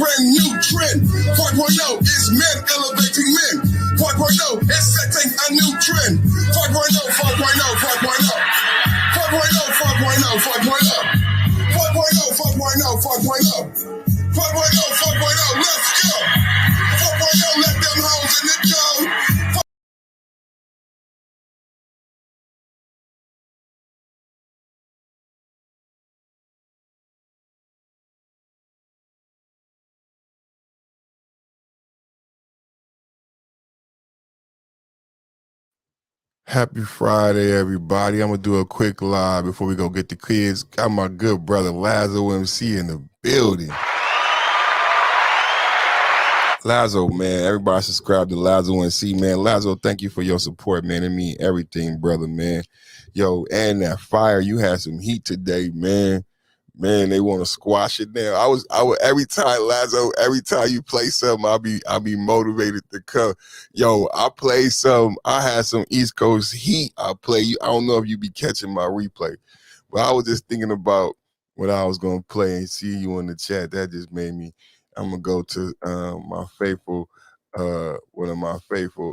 brand new trend. 4.0 is men elevating men. 4.0 is setting a new trend. 4.0, 4.0, 4.0. 4.0, 4.0, 4.0. 4.0, 4.0, 4.0. 4.0, 4.0, let's go. 4.0, let them hoes in the dough. Happy Friday, everybody. I'm going to do a quick live before we go get the kids. Got my good brother Lazo MC in the building. Lazo, man, everybody subscribe to Lazo MC, man. Lazo, thank you for your support, man. It mean everything, brother, man. Yo, and that fire, you had some heat today, man. Man, they want to squash it down. I would every time, Lazo, every time you play something, I'll be motivated to come. Yo, I played some, I had some East Coast heat. I don't know if you be catching my replay, but I was just thinking about what I was gonna play and see you in the chat. That just made me. I'm gonna go to my faithful, one of my faithful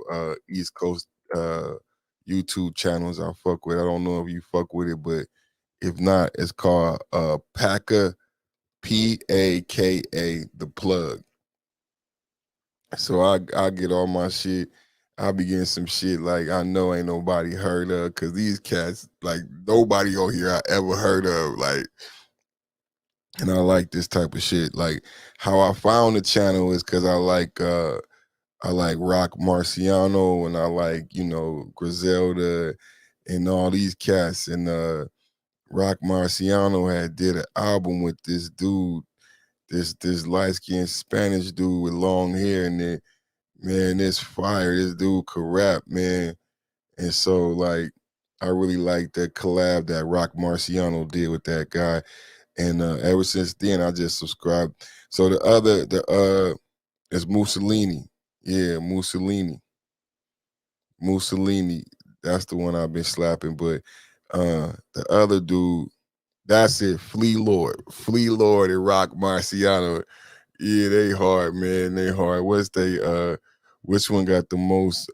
East Coast YouTube channels I fuck with. I don't know if you fuck with it, but if not, it's called Paka, P-A-K-A, The Plug. So I get all my shit. I be getting some shit like I know ain't nobody heard of, because these cats, like nobody on here I ever heard of, like, and I like this type of shit. Like how I found the channel is because I like Rock Marciano, and I like, Griselda and all these cats, and Rock Marciano had did an album with this dude, this light-skinned Spanish dude with long hair, and then, man, this fire. This dude could rap, man. And so, like, I really like that collab that Rock Marciano did with that guy. And ever since then, I just subscribed. So is Mussolini. Yeah, Mussolini. That's the one I've been slapping. But the other dude, that's it. Flea Lord and Rock Marciano. Yeah, they hard, man. They hard. Which one got the most?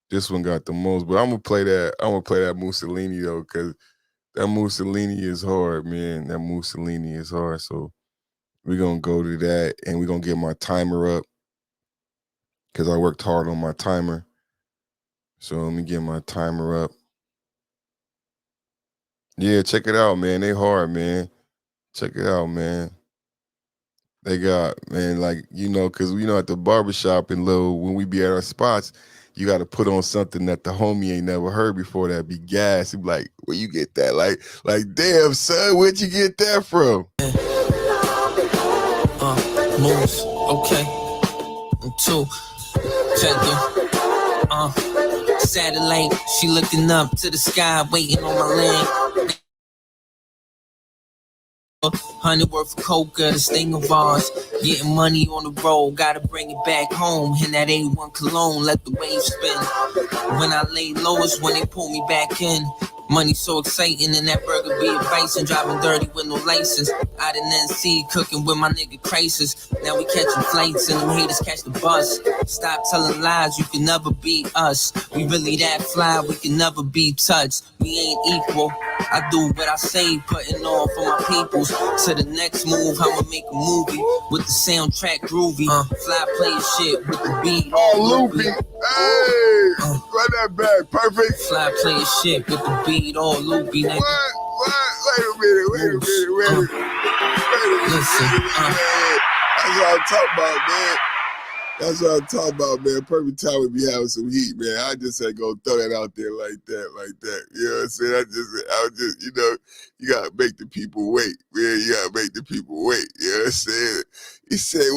This one got the most. But I'm gonna play that Mussolini though, because that Mussolini is hard, man. That Mussolini is hard. So we're gonna go to that, and we're gonna get my timer up, because I worked hard on my timer. So let me get my timer up. Yeah, check it out, man. They hard, man. Check it out, man. They got, man, like, because at the barbershop and when we be at our spots, you got to put on something that the homie ain't never heard before that be gas. He be like, where you get that? Like, damn, son, where'd you get that from? Moves, okay. 2, check it. Satellite, she looking up to the sky, waiting on my lane. 100 worth of coca, this thing of ours. Getting money on the road, gotta bring it back home. And that A1 cologne, let the waves spin. When I lay low is when they pull me back in. Money so exciting, and that burger be advice, and driving dirty with no license. Out in NC, cooking with my nigga Crisis. Now we catching flights, and them haters catch the bus. Stop telling lies, you can never beat us. We really that fly, we can never be touched. We ain't equal. I do what I say, putting on for my peoples. To the next move, I'ma make a movie with the soundtrack groovy. Fly play shit with the beat all loopy. Hey, run that back, perfect. Fly play shit with the beat all loopy. Nigga. What? Wait a minute. Listen, that's what I'm talking about, man. That's what I'm talking about, man. Perfect time we be having some heat, man. I just ain't gonna throw that out there like that. You know what I'm saying? I was just, you gotta make the people wait, man. You gotta make the people wait. You know what I'm saying? He said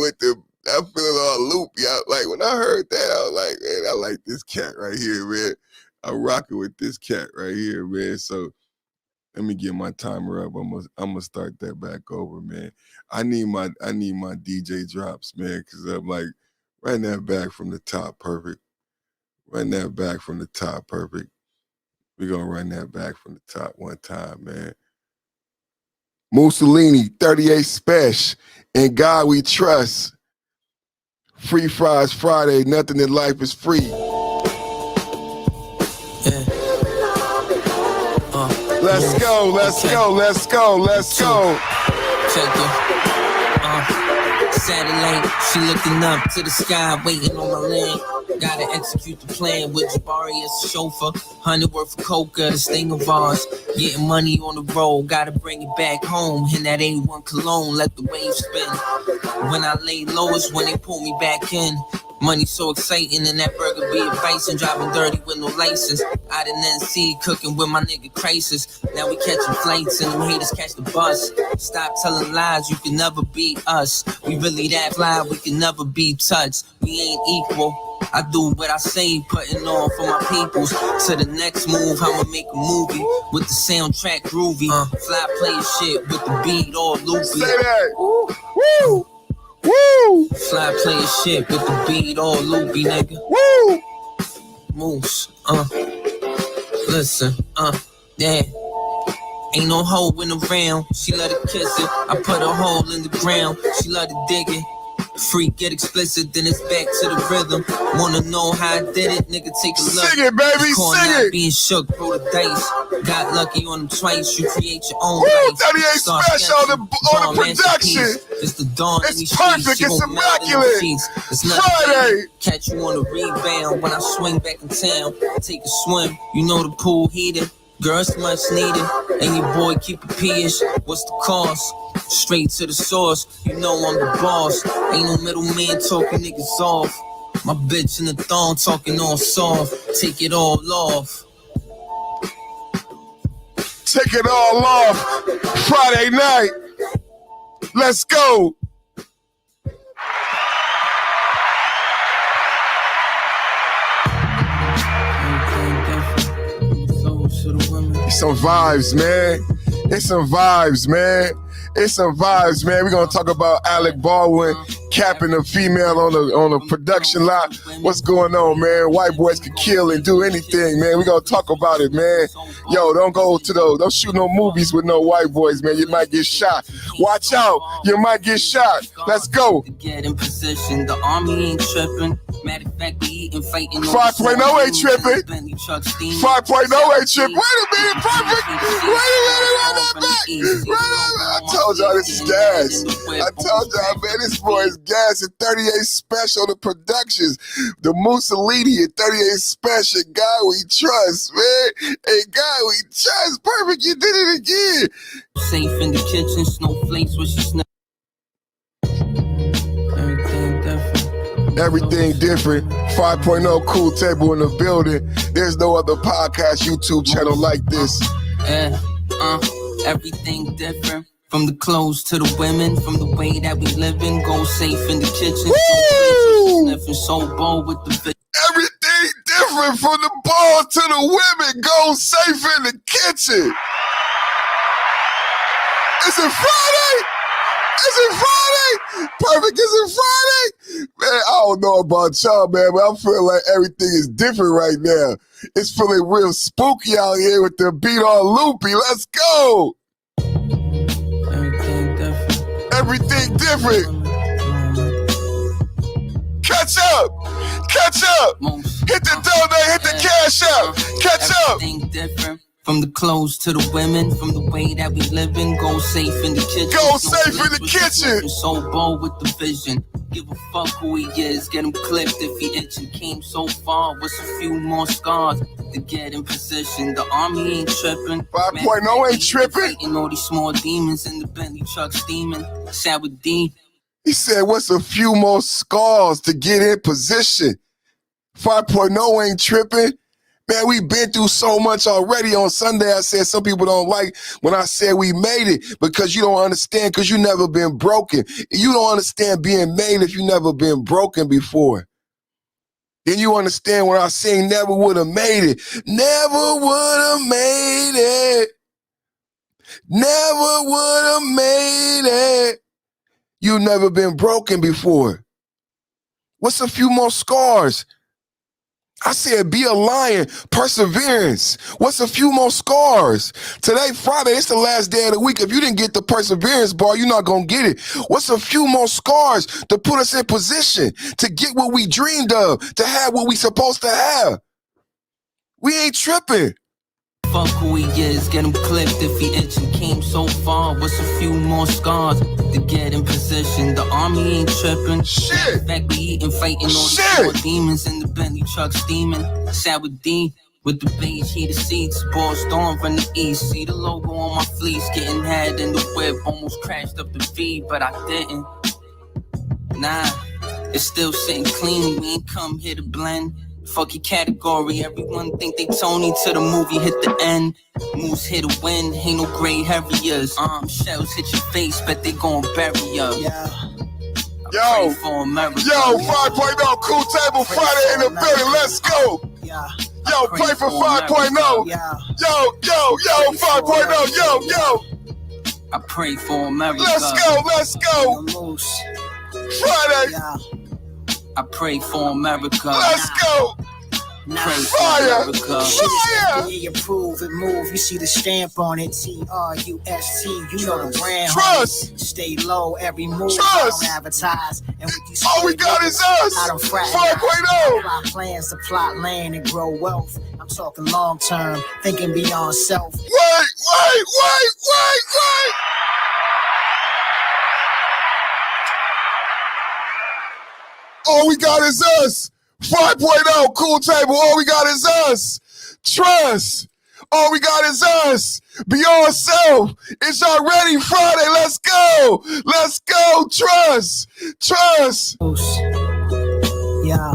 I'm feeling all loopy. Like when I heard that, I was like, man, I like this cat right here, man. I'm rocking with this cat right here, man. So let me get my timer up. I'm gonna start that back over, man. I need my DJ drops, man, because I'm like, run that back from the top, perfect. Run that back from the top, perfect. We're gonna run that back from the top one time, man. Mussolini, 38 Special. In God we trust. Free fries Friday, nothing in life is free. Yeah. Let's go, let's go, let's go, let's go. Check it. Satellite, she looking up to the sky, waiting on my land. Gotta execute the plan with Jabari as a chauffeur. 100 worth of coca, this thing of ours. Getting money on the road, gotta bring it back home. And that A1 cologne, let the waves spin. When I lay low is when they pull me back in. Money so exciting, and that burger be a bison. Driving dirty with no license. Out in NC, cooking with my nigga Crisis. Now we catching flights, and them haters catch the bus. Stop telling lies, you can never be us. We really that fly, we can never be touched. We ain't equal. I do what I say, putting on for my peoples. To the next move, I'ma make a movie with the soundtrack groovy. Fly play shit with the beat all loopy. Say that. Woo! Woo! Fly play shit with the beat all loopy, nigga. Woo! Moose, listen, yeah. Ain't no hole in the round. She let her kiss it. I put a hole in the ground. She let it dig it. Freak get explicit, then it's back to the rhythm. Wanna know how I did it? Nigga, take a look. Sing it, baby, sing it. Being shook, roll the dice. Got lucky on them twice. You create your own life. 38 Start Special on the production. It's the dawn. It's perfect. It's immaculate. It's Friday. Catch you on a rebound when I swing back in town. Take a swim. You know the pool heated. Girl, it's much needed. And your boy keep it P-ish. What's the cost? Straight to the source. You know I'm the boss. Ain't no middleman talking niggas off. My bitch in the thong talking all soft. Take it all off. Take it all off. Friday night. Let's go. It's some vibes, man. It's some vibes, man. It's some vibes, man. We're gonna talk about Alec Baldwin capping a female on a production lot. What's going on, man? White boys can kill and do anything, man. We're gonna talk about it, man. Yo, don't shoot no movies with no white boys, man. You might get shot. Watch out, you might get shot. Let's go. Get in position. The army ain't tripping. Matter of fact, we eating, fighting. 5.0 ain't tripping. 5.0 ain't tripping. Wait a minute, perfect. Wait a minute, run that back. I told y'all this is gas. I told y'all, man, this boy is gas at 38 Special, the productions. The Mussolini at 38 Special. God we trust, man. Hey, God we trust. Perfect, you did it again. Safe in the kitchen, snowflakes with your Everything different. 5.0 Cool Table in the building. There's no other podcast, YouTube channel like this. Everything different. From the clothes to the women, from the way that we living. Go safe in the kitchen. Woo! Sniffing so bold with the everything different from the ball to the women. Go safe in the kitchen. Is it Friday? Is it Friday? Perfect. Is it Friday? Man, I don't know about y'all, man, but I feel like everything is different right now. It's feeling real spooky out here with the beat all loopy. Let's go. Everything different. Catch up. Catch up. Hit the donate, hit the cash up. Catch up. Everything different. From the clothes to the women, from the way that we living. Go safe in the kitchen. Go safe in the kitchen. So bold with the vision. Give a fuck who he is. Get him clipped if he itching. Came so far with a few more scars to get in position. The army ain't tripping. 5.0 ain't tripping. You know these small demons in the Bentley truck steaming. Sour D. He said, what's a few more scars to get in position? 5.0 ain't tripping. Man, we've been through so much already. On Sunday, I said some people don't like when I said we made it because you don't understand, because you never been broken. You don't understand being made if you never been broken before. Then you understand when I sing never would have made it. Never would have made it. Never would have made it. You never been broken before. What's a few more scars I said, be a lion, perseverance. What's a few more scars? Today, Friday, it's the last day of the week. If you didn't get the perseverance bar, you're not going to get it. What's a few more scars to put us in position to get what we dreamed of, to have what we supposed to have? We ain't tripping. Fuck who he is, get him clipped if he itching. Came so far, what's a few more scars to get in position? The army ain't tripping. Shit. In fact, we eating, fighting all the four demons in the Bentley truck steaming. Sat with D with the beige heated seats. Ball storm from the east. See the logo on my fleece. Getting head in the whip. Almost crashed up the feed, but I didn't. Nah, it's still sitting clean. We ain't come here to blend. Fuck your category, everyone think they Tony till the movie hit the end. Moves here to win, ain't no gray heaviers. Shells hit your face, bet they gon' bury ya. Yo, for America. Yo, 5.0, Cool Table Friday in the building, let's go. Yo, pray for 5.0. Yo, 5.0, yo. I pray for America. Let's go. Friday. I pray for America. Let's go. Pray Fire. for America. Fire. You approve and move. You see the stamp on it. TRUST. You know the brand. Trust. Stay low every move. Trust. I don't advertise. And with these All we got is us. I don't fraternize. 5.0. Plot plans to plot land and grow wealth. I'm talking long term, thinking beyond self. Wait. All we got is us. 5.0, Cool Table. All we got is us. Trust. All we got is us. Beyond self. It's already Friday. Let's go. Let's go. Trust. Yeah.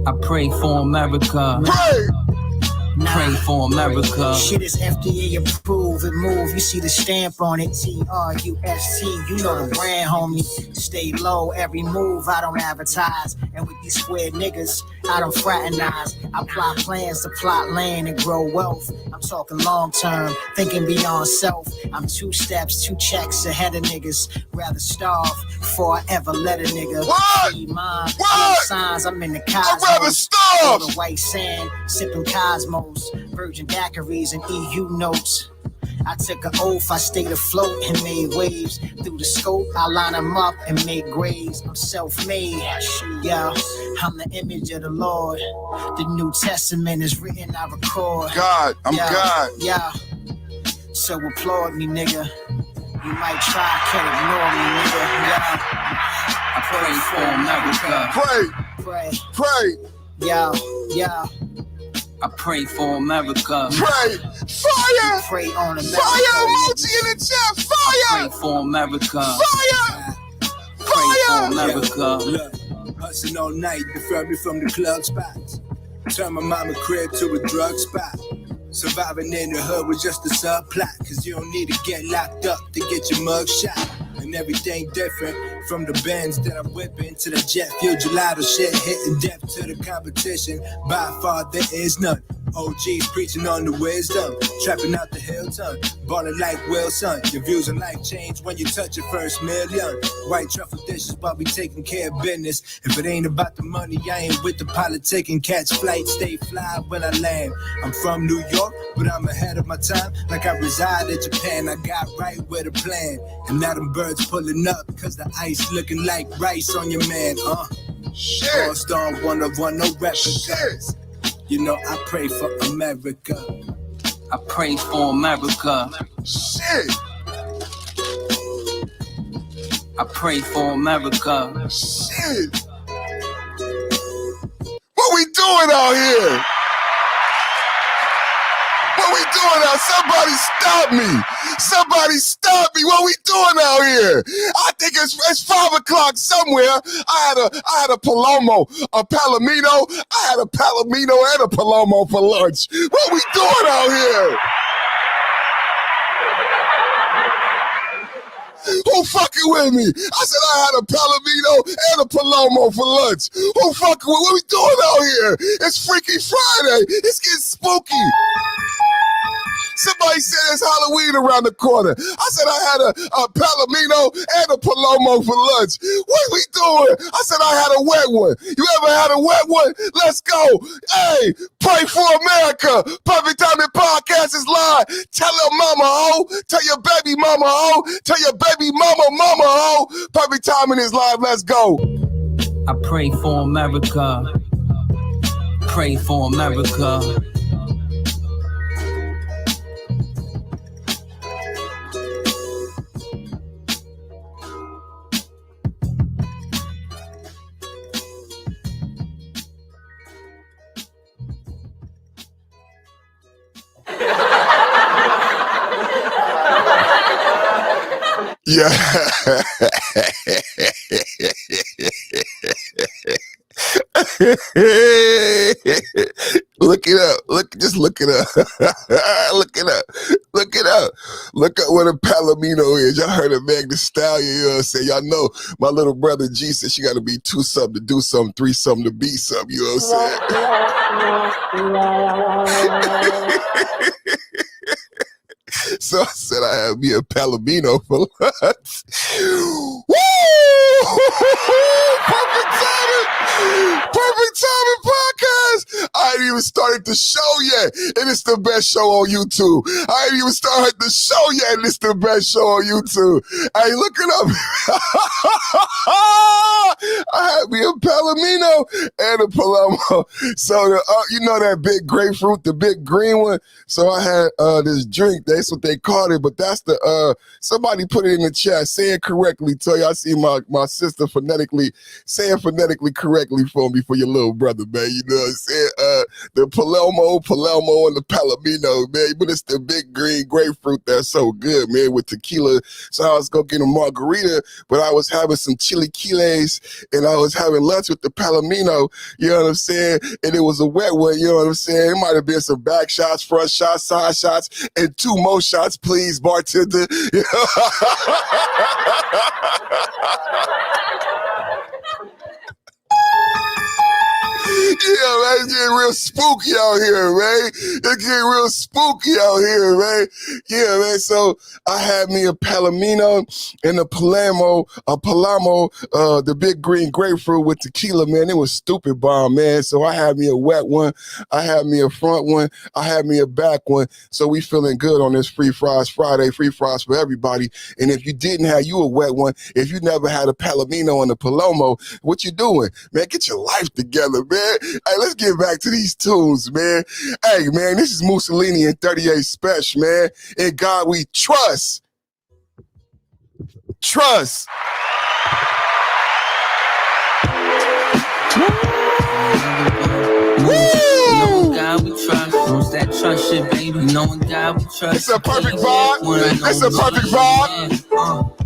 I pray for America. Pray. Pray for America. Shit is FDA approved and move. You see the stamp on it. TRUST. You know the brand, homie. Stay low every move. I don't advertise. And with these square niggas, I don't fraternize. I plot plans to plot land and grow wealth. I'm talking long term, thinking beyond self. I'm 2 steps, 2 checks ahead of niggas. Rather starve before I ever let a nigga see mine. Signs I'm in the cosmos. I'd rather starve. On the white sand, sipping Cosmos. Virgin daiquiris and EU notes. I took an oath, I stayed afloat and made waves. Through the scope, I line them up and make graves. I'm self-made, yeah. I'm the image of the Lord. The New Testament is written, I record. God, I'm God. Yeah. So applaud me, nigga. You might try, can't ignore me, nigga. Yeah. I pray for America. Pray. Yeah. I pray for America. Pray. Fire. Pray on America. Fire emoji in the chat. Fire. Pray for America. Fire. Pray for America. Look, hustling all night, defer me from the club spots. Turn my mama crib to a drug spot. Surviving in the hood was just a subplot. Cause you don't need to get locked up to get your mug shot. And everything different. From the Benz that I'm whipping to the jet fuel gelato shit, hitting depth to the competition. By far there is none. OGs preaching on the wisdom, trapping out the Hilton, ballin' like Wilson. Your views on life change when you touch your first million. White truffle dishes, but we taking care of business. If it ain't about the money, I ain't with the politicking. Catch flight, stay fly when I land. I'm from New York, but I'm ahead of my time. Like I reside in Japan, I got right with a plan. And now them birds pulling up, cause the ice looking like rice on your man, Shit. Lost on 101, no replicas. You know I pray for America. I pray for America. Shit. I pray for America. Shit. What we doing out here? What we doing out? Somebody stop me. Somebody stop me. What we doing out here? I think it's 5 o'clock somewhere. I had a Palomino. I had a Palomino and a Palomo for lunch. What we doing out here? Who fucking with me? I said I had a Palomino and a Palomo for lunch. Who fucking with? What we doing out here? It's Freaky Friday. It's getting spooky. Somebody said it's Halloween around the corner. I said I had a Palomino and a Palomo for lunch. What we doing? I said I had a wet one. You ever had a wet one? Let's go. Hey, pray for America. Perfect Timing Podcast is live. Tell your mama ho. Tell your baby mama ho. Tell your baby mama ho. Perfect Timing is live. Let's go. I pray for America. Pray for America. Yeah. Look it up. Just look it up. Look it up. Look it up. Look up what a Palomino is. Y'all heard of Meg the Stallion, you know what I'm saying? Y'all know my little brother G said she got to be 2 something to do something, 3 something to be something, you know what I'm saying? So I said I had me a Palomino for lunch. Woo! Perfect timing! Perfect Timing Podcast! I ain't even started the show yet, and it's the best show on YouTube. I ain't even started the show yet, and it's the best show on YouTube. Hey, look it up. I had me a Palomino and a Palomo. So, you know that big grapefruit, the big green one? So I had this drink. That's what they called it, but that's the, somebody put it in the chat. Say it correctly. Tell you I see my sister phonetically, say it phonetically correctly for me for your little brother, man. You know what I'm saying? The Palomo, and the Palomino, man. But it's the big green grapefruit that's so good, man, with tequila. So I was going to get a margarita, but I was having some chilaquiles, and I was having lunch with the Palomino, you know what I'm saying? And it was a wet one, you know what I'm saying? It might have been some back shots, front shots, side shots, and 2 more shots, please, bartender. Yeah, man, it's getting real spooky out here, man. It's getting real spooky out here, man. Yeah, man, so I had me a Palomino and a Palomo, the big green grapefruit with tequila, man. It was stupid bomb, man. So I had me a wet one, I had me a front one, I had me a back one. So we feeling good on this Free Fries Friday, free fries for everybody. And if you didn't have you a wet one, if you never had a Palomino and a Palomo, what you doing? Man, get your life together, man. Hey, let's get back to these tunes, man. Hey, man, this is Mussolini and 38 Special, man. In God we trust. Trust. Woo! God we trust. What's that trust shit, baby? Knowing God we trust. It's a perfect vibe. It's a perfect vibe.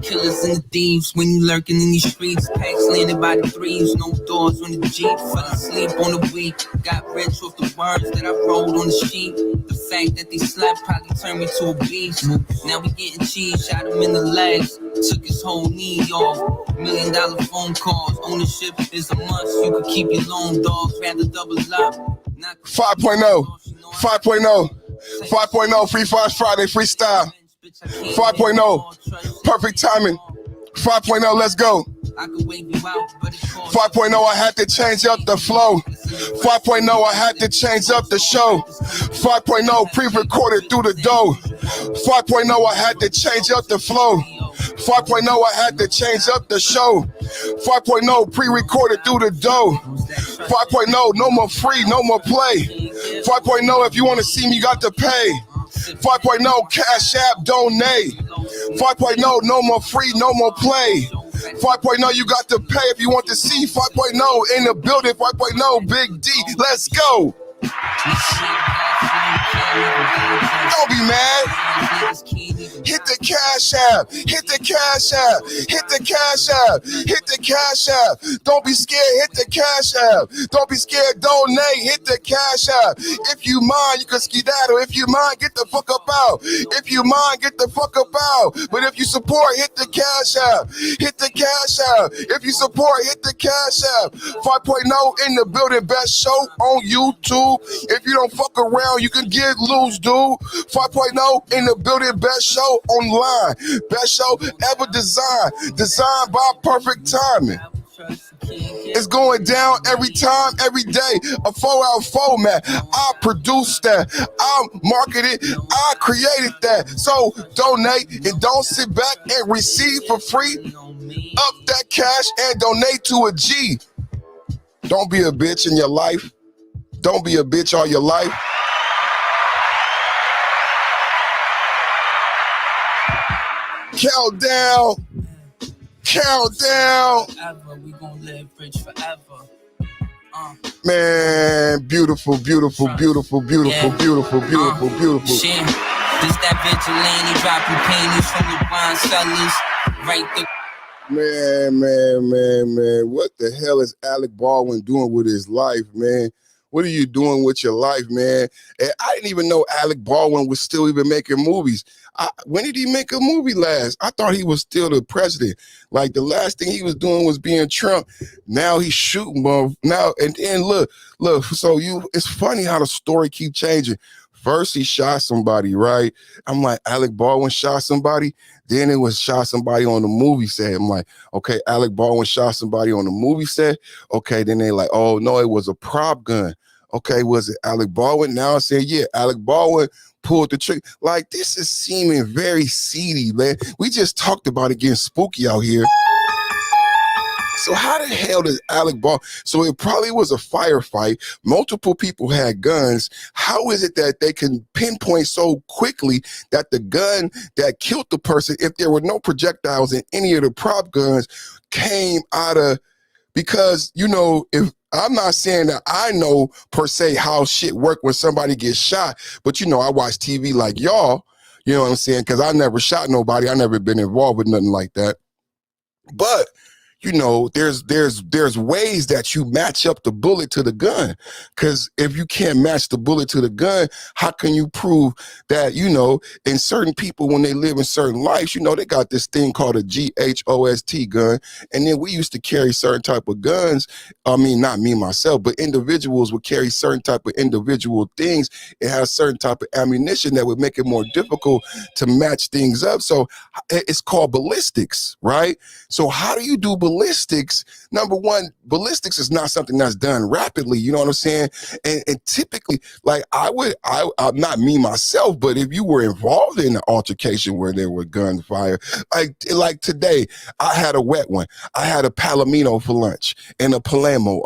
Killers and the thieves when you lurking in these streets. Packs landed by the threes. No doors on the Jeep. Fell asleep on the week. Got rich off the words that I wrote on the sheet. The fact that they slept probably turned me to a beast. Now we getting cheese. Shot him in the legs. Took his whole knee off. $1 million phone calls. Ownership is a must. You could keep your loan, dogs. Rather double up. 5.0. 5.0. Free Fries Friday freestyle. 5.0. Perfect timing. 5.0. Let's go. 5.0. I had to change up the flow. 5.0. I had to change up the show. 5.0. Pre-recorded through the dough. 5.0. I had to change up the flow. 5.0. I had to change up the show. 5.0. Pre-recorded through the dough. 5.0. No more free, no more play. 5.0. If you want to see me, you got to pay. 5.0. Cash App, donate. 5.0. No more free, no more play. 5.0. You got to pay if you want to see. 5.0. In the building. 5.0. Big D. Let's go. Don't be mad. Hit the Cash App. Hit the Cash App. Hit the Cash App. Hit the Cash App. Don't be scared. Hit the Cash App. Don't be scared. Donate. Hit the Cash App. If you mind, you can skedaddle. If you mind, get the fuck up out. If you mind, get the fuck up out. But if you support, hit the Cash App. Hit the Cash App. If you support, hit the Cash App. 5.0 in the building. Best show on YouTube. If you don't fuck around, you can get loose, dude. 5.0 in the building, best show online. Best show ever designed. Designed by perfect timing. It's going down every time, every day. A 4-hour format. I produced that. I marketed. I created that. So donate and don't sit back and receive for free. Up that cash and donate to a G. Don't be a bitch in your life. Don't be a bitch all your life. Countdown. Countdown. We gonna live rich forever. Man, beautiful, beautiful, beautiful, beautiful, beautiful, beautiful, beautiful. Shit. This that vigilante dropping pennies from the wine cellars. Right there. Man. What the hell is Alec Baldwin doing with his life, man? What are you doing with your life, man? And I didn't even know Alec Baldwin was still even making movies. When did he make a movie last? I thought he was still the president. Like the last thing he was doing was being Trump. Now he's shooting, now and then look. So it's funny how the story keep changing. First he shot somebody, right? I'm like, Alec Baldwin shot somebody. Then it was shot somebody on the movie set. I'm like, okay, Alec Baldwin shot somebody on the movie set. Okay, then they like, oh no, it was a prop gun. Okay, was it Alec Baldwin? Now I said, yeah, Alec Baldwin pulled the trigger. Like, this is seeming very seedy, man. We just talked about it getting spooky out here. So how the hell did Alec Baldwin? So it probably was a firefight. Multiple people had guns. How is it that they can pinpoint so quickly that the gun that killed the person, if there were no projectiles in any of the prop guns, came out of, because, if I'm not saying that I know per se how shit work when somebody gets shot, but I watch TV like y'all, you know what I'm saying? Because I never shot nobody. I never been involved with nothing like that. But there's ways that you match up the bullet to the gun. Because if you can't match the bullet to the gun, how can you prove that, in certain people, when they live in certain lives, they got this thing called a GHOST gun. And then we used to carry certain type of guns. I mean, not me myself, but individuals would carry certain type of individual things. It has certain type of ammunition that would make it more difficult to match things up. So it's called ballistics, right? So how do you do ballistics? Number one, ballistics is not something that's done rapidly. You know what I'm saying? And typically, like I'm not me myself, but if you were involved in an altercation where there were gunfire, like today, I had a wet one. I had a palomino for lunch and a palamo,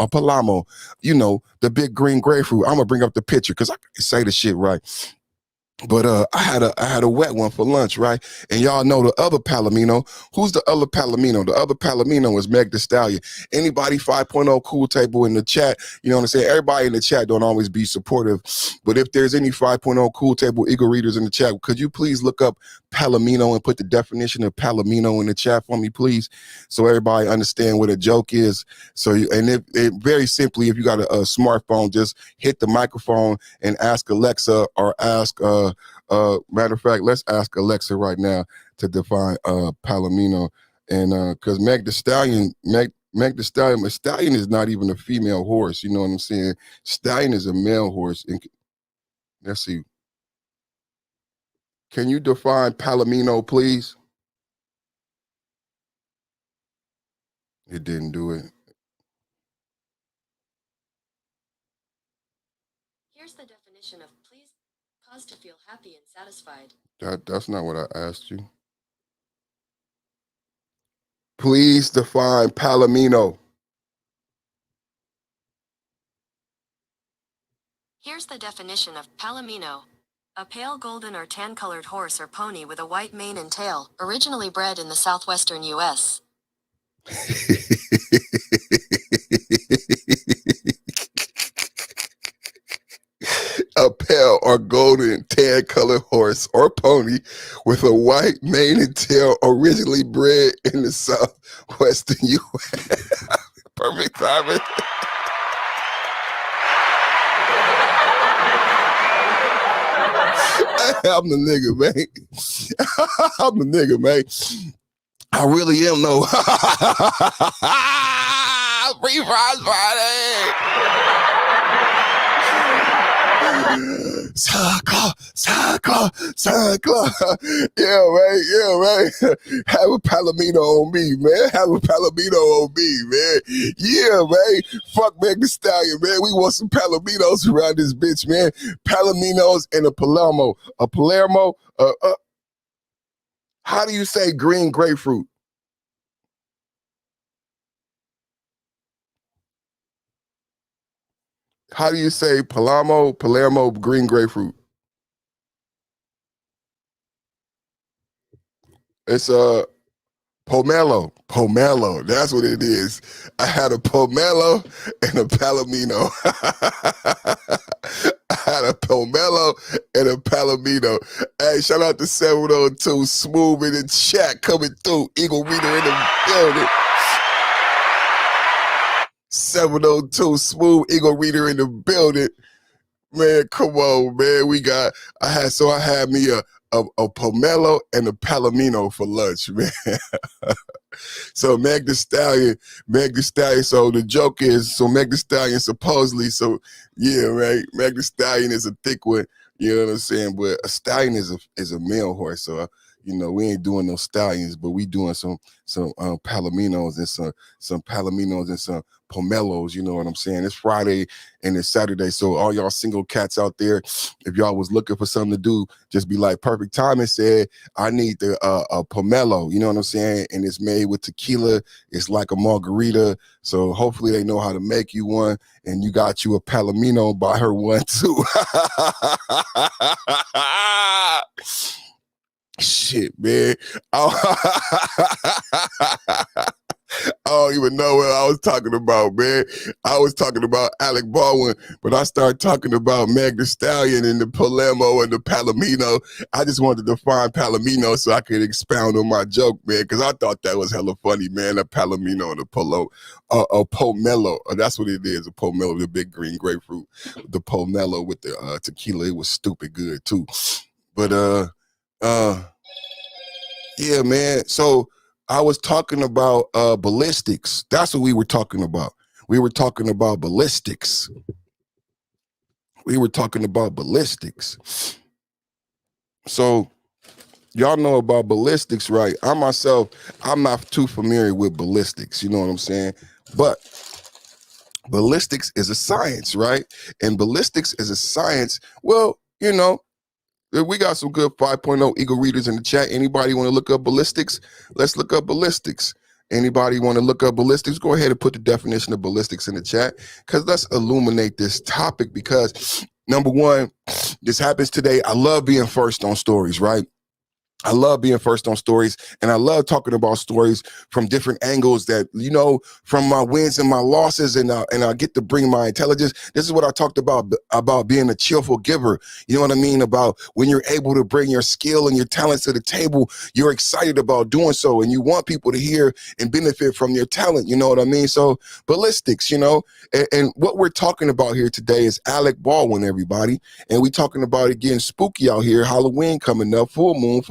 the big green grapefruit. I'm gonna bring up the picture because I can say the shit right. But I had a wet one for lunch, right? And y'all know the other Palomino. Who's the other Palomino? The other Palomino is Meg Thee Stallion. Anybody 5.0 cool table in the chat, you know what I'm saying? Everybody in the chat don't always be supportive. But if there's any 5.0 cool table Eagle readers in the chat, could you please look up Palomino and put the definition of Palomino in the chat for me, please? So everybody understand what a joke is. So, very simply, if you got a smartphone, just hit the microphone and ask Alexa or ask, matter of fact, let's ask Alexa right now to define Palomino. And because Meg Thee Stallion is not even a female horse. You know what I'm saying? Stallion is a male horse. And let's see. Can you define Palomino, please? It didn't do it. Here's the definition of please, cause to feel happy and satisfied. That's not what I asked you. Please define Palomino. Here's the definition of Palomino. A pale golden or tan-colored horse or pony with a white mane and tail, originally bred in the southwestern U.S. A pale or golden tan-colored horse or pony with a white mane and tail, originally bred in the southwestern U.S. Perfect timing. I'm the nigga, man. I'm the nigga, man. I really am, though. Free Fries Friday. Santa Claus. Yeah, right. Have a Palomino on me, man. Have a Palomino on me, man. Yeah, man. Fuck Meg Thee Stallion, man. We want some Palominos around this bitch, man. Palominos and a Palermo. A Palermo, how do you say green grapefruit? How do you say Palermo, green grapefruit? It's Pomelo. That's what it is. I had a pomelo and a palomino. I had a pomelo and a palomino. Hey, shout out to 702 Smooth in the chat coming through. Eagle Reader in the building. 702 Smooth Eagle Reader in the building. Man, come on, man. I had me a pomelo and a palomino for lunch, man. So Meg Thee Stallion. So the joke is, Meg Thee Stallion supposedly, yeah, right. Meg Thee Stallion is a thick one, you know what I'm saying? But a stallion is a male horse, so we ain't doing no stallions, but we doing some palominos and some palominos and some pomelos, you know what I'm saying? It's Friday and it's Saturday, so all y'all single cats out there, if y'all was looking for something to do, just be like, Perfect Timing said, I need a pomelo, you know what I'm saying? And it's made with tequila. It's like a margarita, so hopefully they know how to make you one, and you got you a palomino, buy her one too. Shit, man. I don't even know what I was talking about, man. I was talking about Alec Baldwin, but I started talking about Meg Thee Stallion and the Palermo and the Palomino. I just wanted to find Palomino so I could expound on my joke, man, because I thought that was hella funny, man. A Palomino and a pomelo. That's what it is, a pomelo, the big green grapefruit. The pomelo with the tequila, it was stupid good, too. But, yeah, man. So I was talking about ballistics. That's what we were talking about. We were talking about ballistics. So y'all know about ballistics, right? I'm not too familiar with ballistics, you know what I'm saying? But ballistics is a science, right? And ballistics is a science, well, we got some good 5.0 Eagle readers in the chat. Anybody want to look up ballistics? Let's look up ballistics. Anybody want to look up ballistics? Go ahead and put the definition of ballistics in the chat, because let's illuminate this topic, because number one, this happens today. I love being first on stories, right? I love being first on stories, and I love talking about stories from different angles that, from my wins and my losses, and I get to bring my intelligence. This is what I talked about being a cheerful giver. You know what I mean? About when you're able to bring your skill and your talents to the table, you're excited about doing so, and you want people to hear and benefit from your talent. You know what I mean? So ballistics, and what we're talking about here today is Alec Baldwin, everybody, and we talking about it getting spooky out here. Halloween coming up, full moon.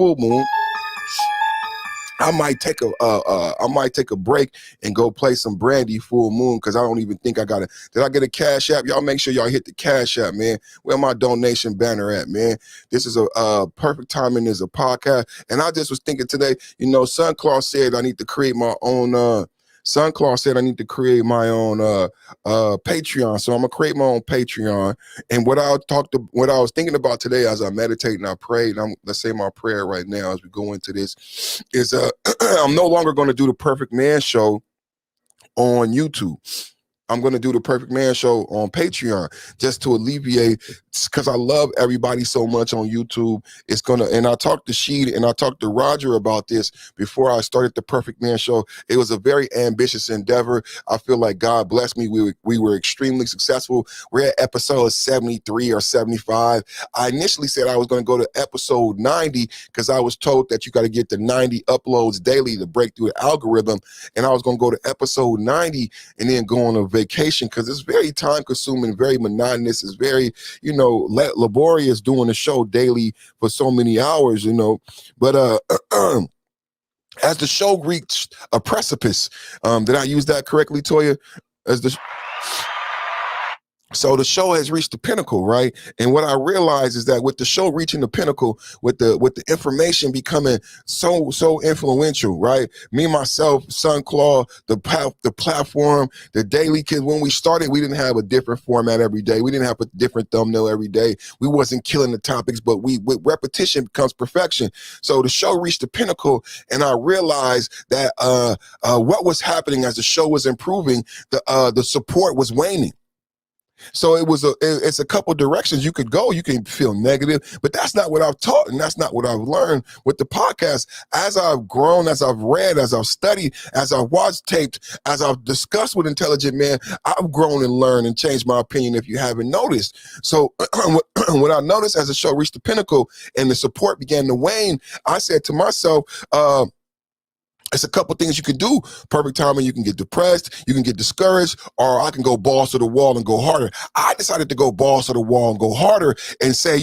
I might take a break and go play some Brandy Full Moon, because I don't even think I got it. Did I get a Cash App? Y'all make sure y'all hit the Cash App, man. Where my donation banner at, man? This is a Perfect Timing is a podcast, and I just was thinking today, Sun Claus said I need to create my own. Sunclaw said I need to create my own Patreon, so I'm gonna create my own Patreon. And what I was thinking about today as I meditate and I prayed, let's say my prayer right now as we go into this, is I'm no longer going to do the Perfect Man Show on YouTube. I'm going to do the Perfect Man Show on Patreon, just to alleviate, because I love everybody so much on YouTube. And I talked to Sheed and I talked to Roger about this before I started the Perfect Man Show. It was a very ambitious endeavor. I feel like God blessed me. We were extremely successful. We're at episode 73 or 75. I initially said I was going to go to episode 90, because I was told that you got to get the 90 uploads daily to break through the algorithm. And I was going to go to episode 90 and then go on a vacation, because it's very time consuming, very monotonous. It's very, laborious doing the show daily for so many hours, but as the show reached a precipice, did I use that correctly, Toya? So the show has reached the pinnacle, right? And what I realized is that with the show reaching the pinnacle, with the information becoming so influential, right? Me, myself, Son Claw, the platform, the Daily Kids. When we started, we didn't have a different format every day. We didn't have a different thumbnail every day. We wasn't killing the topics, but with repetition becomes perfection. So the show reached the pinnacle, and I realized that what was happening as the show was improving, the support was waning. So it's a couple directions you could go. You can feel negative, but that's not what I've taught, and that's not what I've learned with the podcast. As I've grown, as I've read, as I've studied, as I've watched taped, as I've discussed with Intelligent Man, I've grown and learned and changed my opinion if you haven't noticed. So what I noticed as the show reached the pinnacle and the support began to wane, I said to myself, it's a couple things you can do. Perfect timing. You can get depressed, you can get discouraged, or I can go balls to the wall and go harder. I decided to go balls to the wall and go harder and say,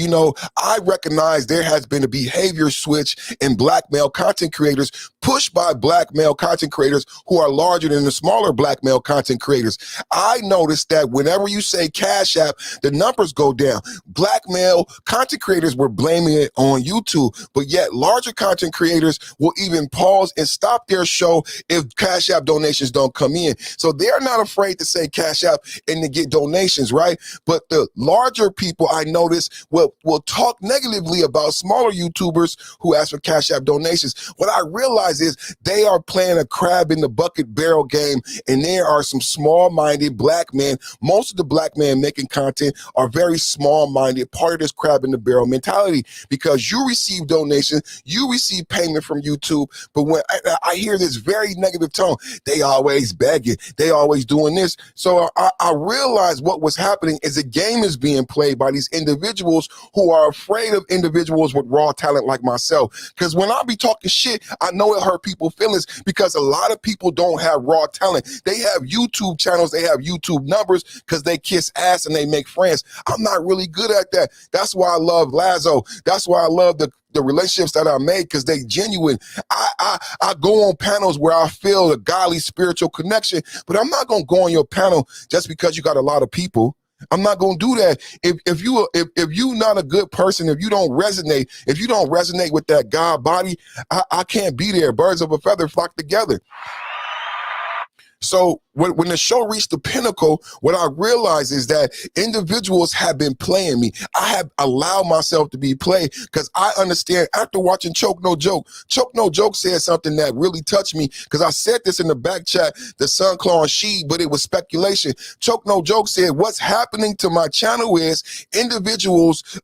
I recognize there has been a behavior switch in black male content creators pushed by black male content creators who are larger than the smaller black male content creators. I noticed that whenever you say Cash App, the numbers go down. Black male content creators were blaming it on YouTube, but yet larger content creators will even pause and stop their show if Cash App donations don't come in. So they're not afraid to say Cash App and to get donations, right? But the larger people, I notice, will talk negatively about smaller YouTubers who ask for Cash App donations. What I realize is they are playing a crab in the bucket barrel game, and there are some small-minded black men. Most of the black men making content are very small-minded, part of this crab in the barrel mentality, because you receive donations, you receive payment from YouTube, but when I hear this very negative tone, they always begging, they always doing this. So I realized what was happening is a game is being played by these individuals who are afraid of individuals with raw talent like myself. Because when I be talking shit, I know it hurt people's feelings, because a lot of people don't have raw talent. They have YouTube channels, they have YouTube numbers because they kiss ass and they make friends. I'm not really good at that. That's why I love Lazo. That's why I love the relationships that I made, because they genuine. I go on panels where I feel a godly spiritual connection, but I'm not gonna go on your panel just because you got a lot of people. I'm not gonna do that. If you not a good person, if you don't resonate with that God body, I can't be there. Birds of a feather flock together. So when the show reached the pinnacle, what I realized is that individuals have been playing me. I have allowed myself to be played, because I understand after watching Choke No Joke said something that really touched me, because I said this in the back chat, the Son Claw and She, but it was speculation. Choke No Joke said, what's happening to my channel is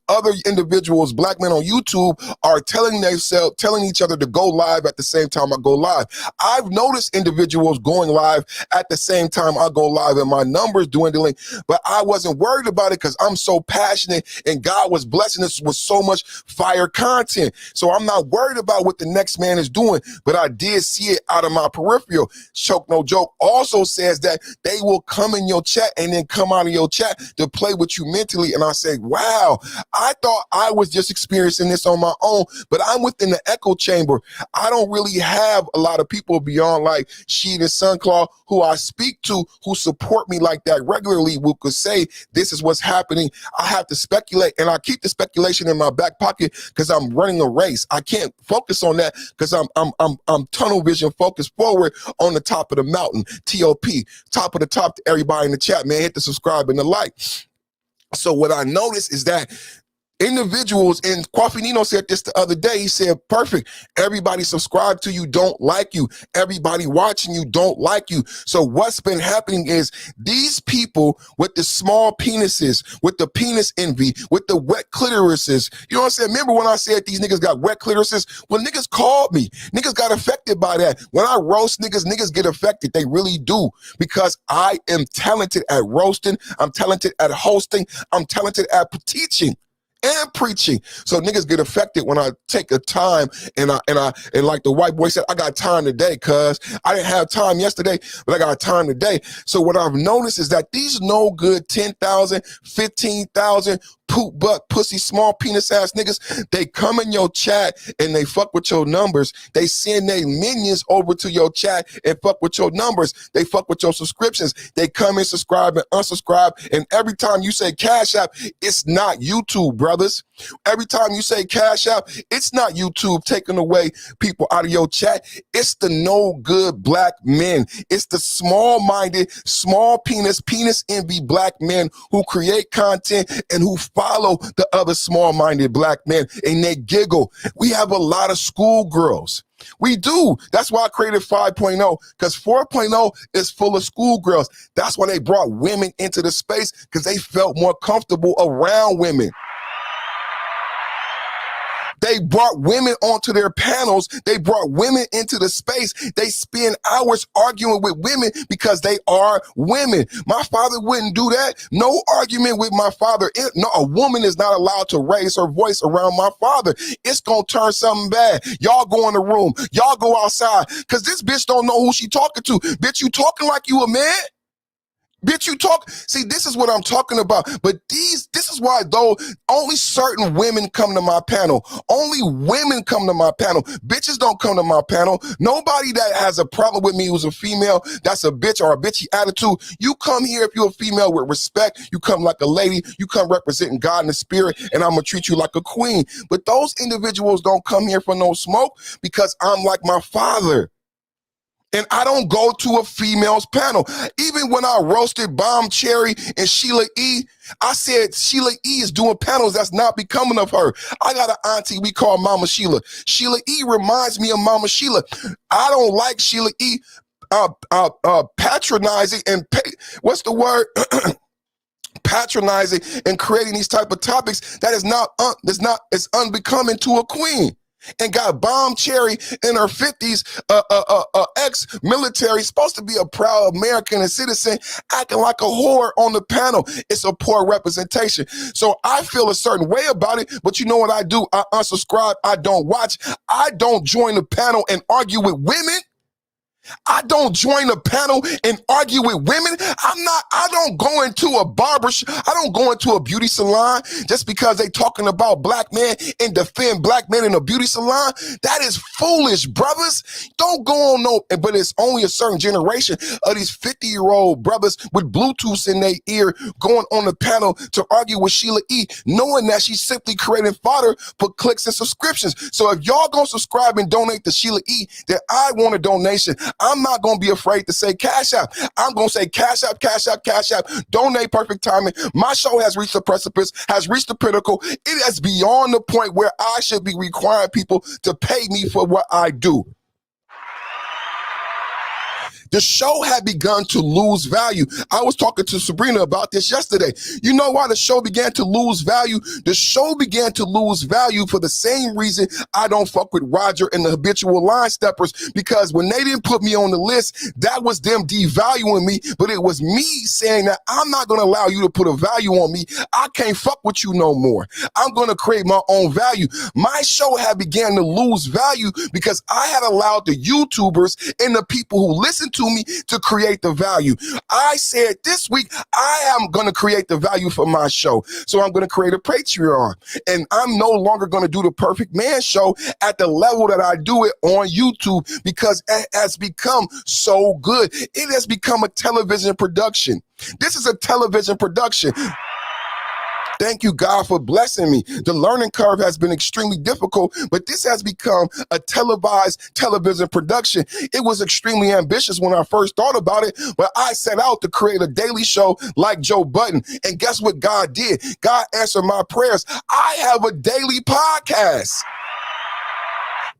other individuals, black men on YouTube, are telling each other to go live at the same time I go live. I've noticed individuals going live at the same time I go live and my numbers dwindling, but I wasn't worried about it because I'm so passionate and God was blessing us with so much fire content. So I'm not worried about what the next man is doing, but I did see it out of my peripheral. Choke No Joke also says that they will come in your chat and then come out of your chat to play with you mentally. And I say, wow, I thought I was just experiencing this on my own, but I'm within the echo chamber. I don't really have a lot of people beyond like Sheed and Son Claw who I speak to, who support me like that regularly, who could say, this is what's happening. I have to speculate, and I keep the speculation in my back pocket because I'm running a race. I can't focus on that because I'm tunnel vision focused forward on the top of the mountain. TOP, top of the top to everybody in the chat, man. Hit the subscribe and the like. So what I noticed is that individuals, and Coffee Nino said this the other day, he said, perfect, everybody subscribe to you don't like you, everybody watching you don't like you. So what's been happening is these people with the small penises, with the penis envy, with the wet clitorises, you know what I'm saying? Remember when I said these niggas got wet clitorises? Well, niggas called me, niggas got affected by that. When I roast niggas get affected, they really do, because I am talented at roasting, I'm talented at hosting, I'm talented at teaching and preaching. So niggas get affected when I take a time and like the white boy said, I got time today, cuz I didn't have time yesterday, but I got time today. So what I've noticed is that these no good 10,000, 15,000 poop butt, pussy, small penis ass niggas, they come in your chat and they fuck with your numbers. They send their minions over to your chat and fuck with your numbers. They fuck with your subscriptions. They come and subscribe and unsubscribe. And every time you say Cash App, it's not YouTube, brothers. Every time you say Cash App, it's not YouTube taking away people out of your chat. It's the no good black men. It's the small-minded, small penis envy black men who create content and who follow the other small-minded black men, and they giggle. We have a lot of schoolgirls. We do. That's why I created 5.0, because 4.0 is full of schoolgirls. That's why they brought women into the space, because they felt more comfortable around women. They brought women onto their panels. They brought women into the space. They spend hours arguing with women because they are women. My father wouldn't do that. No argument with my father. No, a woman is not allowed to raise her voice around my father. It's going to turn something bad. Y'all go in the room. Y'all go outside, because this bitch don't know who she talking to. Bitch, you talking like you a man? Bitch, you talk. See, this is what I'm talking about. But this is why, though, only certain women come to my panel. Only women come to my panel. Bitches don't come to my panel. Nobody that has a problem with me who's a female, that's a bitch or a bitchy attitude. You come here if you're a female with respect. You come like a lady. You come representing God in the spirit, and I'm going to treat you like a queen. But those individuals don't come here for no smoke, because I'm like my father. And I don't go to a female's panel. Even when I roasted Bomb Cherry and Sheila E., I said Sheila E. is doing panels that's not becoming of her. I got an auntie we call Mama Sheila. Sheila E. reminds me of Mama Sheila. I don't like Sheila E. Patronizing and what's the word? Patronizing and creating these type of topics that is not it's unbecoming to a queen. And got Bomb Cherry in her 50s, ex-military, supposed to be a proud American and citizen, acting like a whore on the panel. It's a poor representation. So I feel a certain way about it, but you know what I do? I unsubscribe. I don't watch. I don't join the panel and argue with women. I don't join a panel and argue with women. I don't go into a I don't go into a beauty salon just because they talking about black men and defend black men in a beauty salon. That is foolish, brothers. Don't go on but it's only a certain generation of these 50-year-old brothers with Bluetooth in their ear going on the panel to argue with Sheila E., knowing that she's simply creating fodder for clicks and subscriptions. So if y'all gonna subscribe and donate to Sheila E., then I want a donation. I'm not going to be afraid to say Cash App. I'm going to say Cash App, Cash App, Cash App. Donate perfect timing. My show has reached the precipice, has reached the pinnacle. It is beyond the point where I should be requiring people to pay me for what I do. The show had begun to lose value. I was talking to Sabrina about this yesterday. You know why the show began to lose value? The show began to lose value for the same reason I don't fuck with Roger and the habitual line steppers, because when they didn't put me on the list, that was them devaluing me, but it was me saying that I'm not going to allow you to put a value on me. I can't fuck with you no more. I'm going to create my own value. My show had began to lose value because I had allowed the YouTubers and the people who listen to me to create the value. I said this week, I am going to create the value for my show. So I'm going to create a Patreon, and I'm no longer going to do the Perfect Man show at the level that I do it on YouTube, because it has become so good. It has become a television production. This is a television production. Thank you, God, for blessing me. The learning curve has been extremely difficult, but this has become a televised television production. It was extremely ambitious when I first thought about it, but I set out to create a daily show like Joe Budden. And guess what God did? God answered my prayers. I have a daily podcast.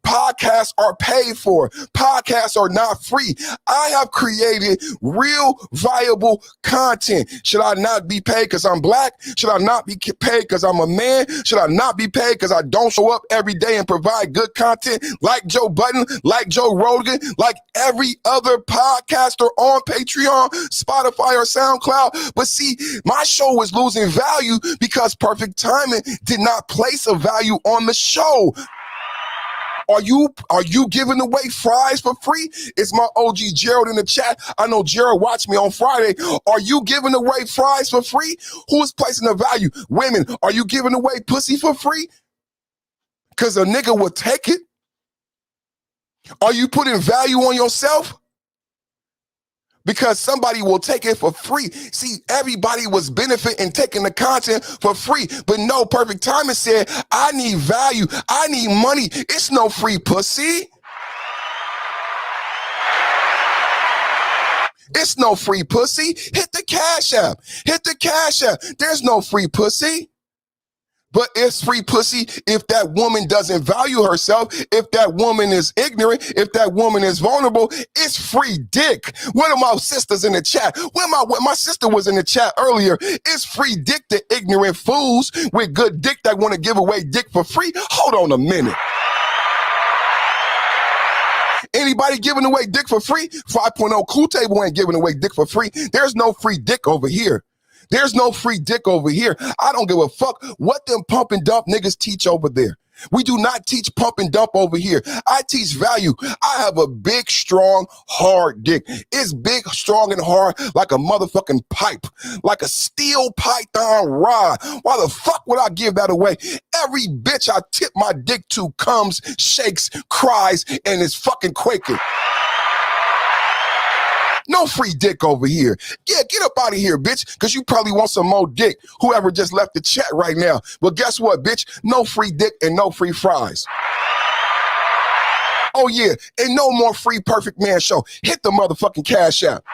Podcasts are paid for. Podcasts are not free. I have created real viable content. Should I not be paid because I'm black? Should I not be paid because I'm a man? Should I not be paid because I don't show up every day and provide good content like Joe Budden, like Joe Rogan, like every other podcaster on Patreon, Spotify, or SoundCloud? But see, my show was losing value because Perfect Timing did not place a value on the show. Are you giving away fries for free? It's my OG Gerald in the chat. I know Gerald watched me on Friday. Are you giving away fries for free? Who's placing the value? Women, are you giving away pussy for free? Because a nigga will take it. Are you putting value on yourself? Because somebody will take it for free. See, everybody was benefiting taking the content for free. But no, Perfect Timing said, I need value. I need money. It's no free pussy. It's no free pussy. Hit the Cash App. Hit the Cash App. There's no free pussy. But it's free pussy if that woman doesn't value herself, if that woman is ignorant, if that woman is vulnerable. It's free dick. One of my sisters in the chat, when my sister was in the chat earlier, it's free dick to ignorant fools with good dick that want to give away dick for free. Hold on a minute. Anybody giving away dick for free? 5.0 Cool Table ain't giving away dick for free. There's no free dick over here. There's no free dick over here. I don't give a fuck what them pump and dump niggas teach over there. We do not teach pump and dump over here. I teach value. I have a big, strong, hard dick. It's big, strong, and hard like a motherfucking pipe, like a steel python rod. Why the fuck would I give that away? Every bitch I tip my dick to comes, shakes, cries, and is fucking quaking. No free dick over here. Yeah, get up out of here, bitch, because you probably want some more dick, whoever just left the chat right now. But guess what, bitch? No free dick and no free fries. Oh, yeah, and no more free Perfect Man show. Hit the motherfucking Cash App.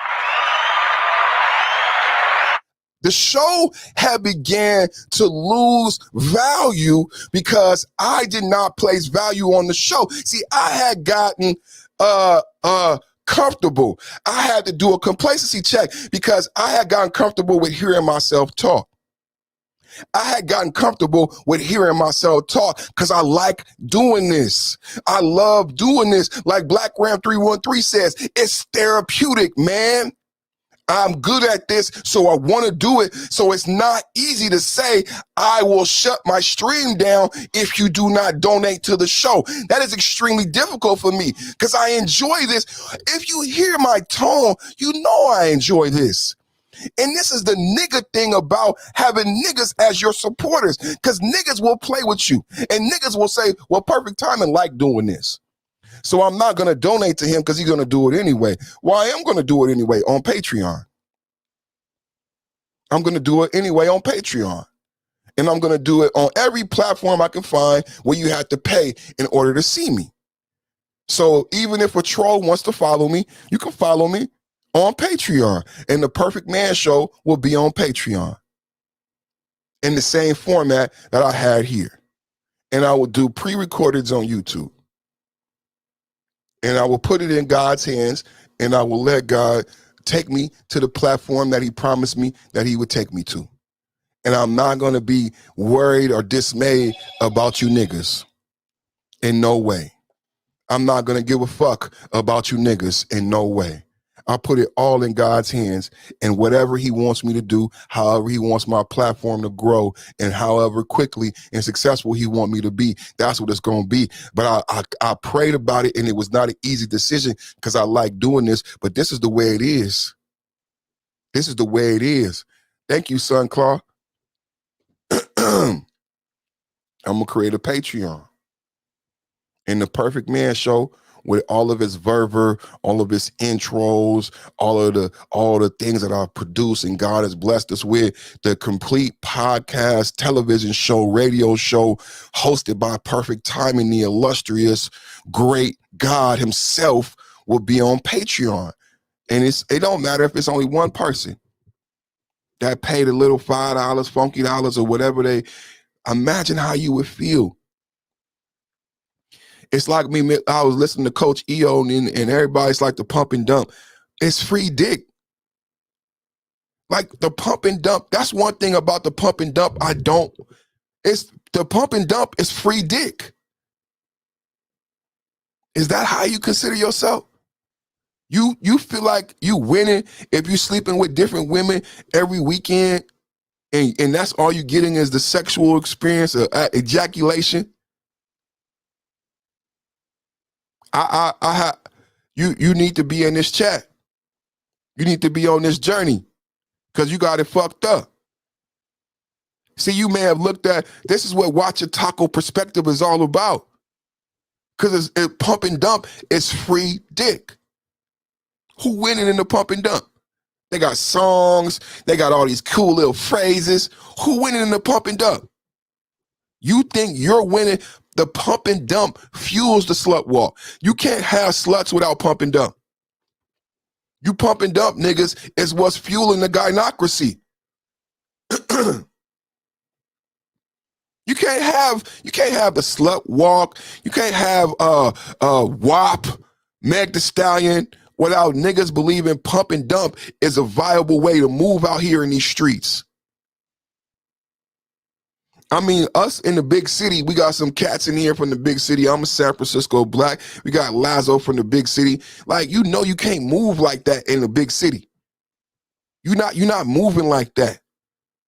The show had began to lose value because I did not place value on the show. See, I had gotten comfortable. I had to do a complacency check because I had gotten comfortable with hearing myself talk. I had gotten comfortable with hearing myself talk because I like doing this. I love doing this. Like Black Ram 313 says, it's therapeutic, man. I'm good at this, so I want to do it. So it's not easy to say, I will shut my stream down if you do not donate to the show. That is extremely difficult for me because I enjoy this. If you hear my tone, you know I enjoy this. And this is the nigga thing about having niggas as your supporters, because niggas will play with you and niggas will say, well, Perfect Timing like doing this. So I'm not going to donate to him because he's going to do it anyway. Well, I am going to do it anyway on Patreon. I'm going to do it anyway on Patreon. And I'm going to do it on every platform I can find where you have to pay in order to see me. So even if a troll wants to follow me, you can follow me on Patreon. And the Perfect Man Show will be on Patreon in the same format that I had here. And I will do pre-recordeds on YouTube. And I will put it in God's hands, and I will let God take me to the platform that he promised me that he would take me to. And I'm not going to be worried or dismayed about you niggas. In no way. I'm not going to give a fuck about you niggas in no way. I put it all in God's hands, and whatever he wants me to do, however he wants my platform to grow, and however quickly and successful he wants me to be, that's what it's going to be. But I prayed about it, and it was not an easy decision because I like doing this, but this is the way it is. This is the way it is. Thank you, Son Claw. I'm going to create a Patreon. And the Perfect Man Show, with all of his verver, all of his intros, all the things that I've produced and God has blessed us with, the complete podcast, television show, radio show, hosted by Perfect Timing, the illustrious, great God himself, will be on Patreon. And it don't matter if it's only one person that paid a little $5, funky dollars, or whatever imagine how you would feel. It's like me, I was listening to Coach EO and everybody's like the pump and dump. It's free dick. Like the pump and dump. That's one thing about the pump and dump it's the pump and dump is free dick. Is that how you consider yourself? You feel like you winning if you sleeping with different women every weekend and that's all you getting is the sexual experience of ejaculation? I have you need to be in this chat. You need to be on this journey because you got it fucked up. See, you may have looked at, this is what Watch Your Taco Perspective is all about. Because it's pump and dump is free dick. Who winning in the pump and dump? They got songs. They got all these cool little phrases. Who winning in the pump and dump? You think you're winning? The pump and dump fuels the slut walk. You can't have sluts without pump and dump. You pump and dump niggas is what's fueling the gynocracy. You can't have the slut walk. You can't have WAP, Meg Thee Stallion, without niggas believing pump and dump is a viable way to move out here in these streets. I mean, us in the big city, we got some cats in here from the big city. I'm a San Francisco black. We got Lazo from the big city. Like, you know, you can't move like that in the big city. You're not moving like that.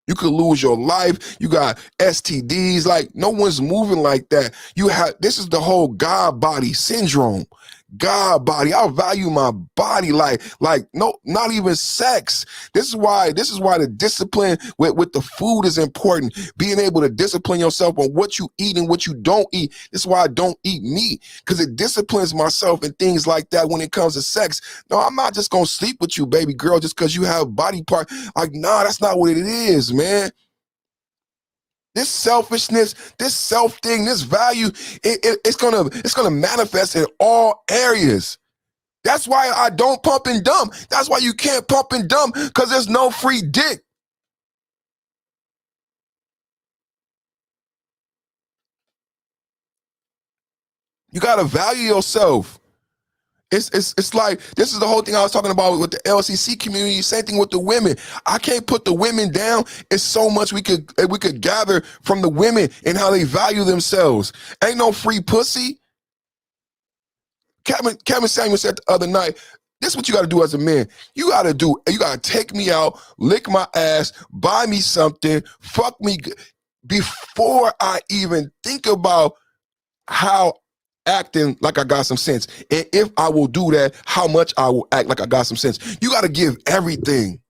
You could lose your life. You got STDs. Like, no one's moving like that. This is the whole God body syndrome. God body. I value my body like no, not even sex. This is why the discipline with the food is important. Being able to discipline yourself on what you eat and what you don't eat. This is why I don't eat meat, because it disciplines myself and things like that when it comes to sex. No, I'm not just gonna sleep with you, baby girl, just because you have body part. Like, nah, that's not what it is, man. This selfishness, this self thing, this value, it's gonna manifest in all areas. That's why I don't pump and dump. That's why you can't pump and dump, because there's no free dick. You gotta value yourself. It's like, this is the whole thing I was talking about with the LCC community. Same thing with the women. I can't put the women down. It's so much we could gather from the women and how they value themselves. Ain't no free pussy. Kevin Samuel said the other night, this is what you got to do as a man. You got to take me out, lick my ass, buy me something, fuck me before I even think about how acting like I got some sense. And if I will do that, how much I will act like I got some sense. You got to give everything.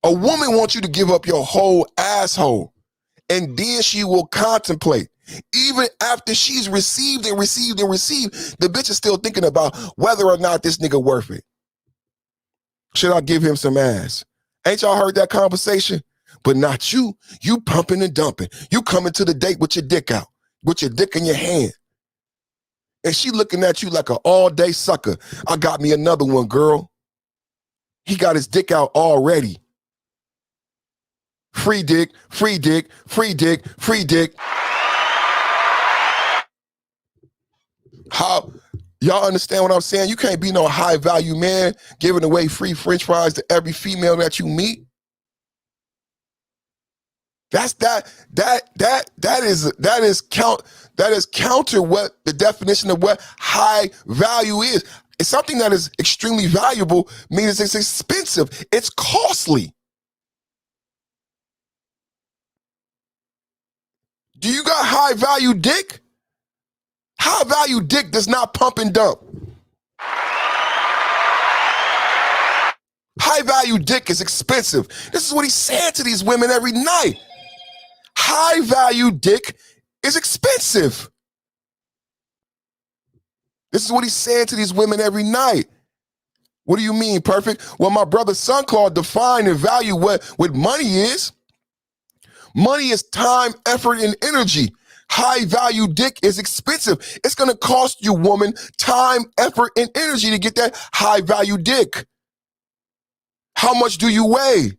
A woman wants you to give up your whole asshole, and then she will contemplate. Even after she's received, the bitch is still thinking about whether or not this nigga worth it. Should I give him some ass? Ain't y'all heard that conversation? But not you. You pumping and dumping. You coming to the date with your dick out, with your dick in your hand. And she looking at you like an all-day sucker. I got me another one, girl. He got his dick out already. Free dick, free dick, free dick, free dick. How y'all understand what I'm saying? You can't be no high-value man giving away free French fries to every female that you meet. That is counter what the definition of what high value is. It's something that is extremely valuable, means it's expensive. It's costly. Do you got high value dick? High value dick does not pump and dump. High value dick is expensive. This is what he's saying to these women every night. High value dick is expensive. This is what he's saying to these women every night. What do you mean, perfect? Well, my brother Sunclaw defined and value what money is. Money is time, effort, and energy. High value dick is expensive. It's gonna cost you, woman, time, effort, and energy to get that high value dick. How much do you weigh?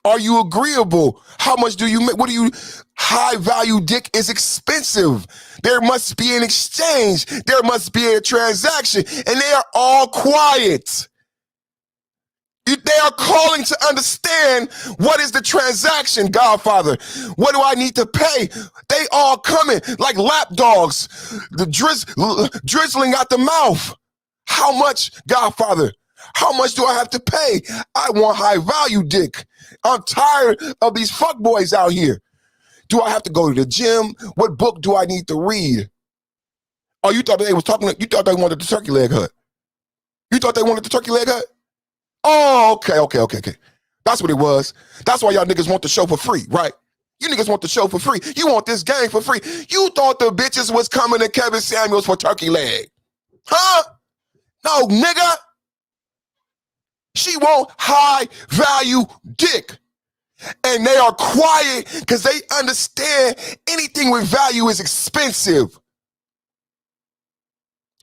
Are you agreeable? How much do you make? What do you? High value dick is expensive. There must be an exchange. There must be a transaction. And they are all quiet. They are calling to understand what is the transaction, Godfather. What do I need to pay? They all coming like lap dogs, drizzling out the mouth. How much, Godfather? How much do I have to pay? I want high value dick. I'm tired of these fuckboys out here. Do I have to go to the gym? What book do I need to read? Oh, you thought they was talking, you thought they wanted the turkey leg hut. You thought they wanted the turkey leg hut? Oh, okay. That's what it was. That's why y'all niggas want the show for free, right? You niggas want the show for free. You want this game for free. You thought the bitches was coming to Kevin Samuels for turkey leg. Huh? No, nigga. She want high value dick. And they are quiet because they understand anything with value is expensive.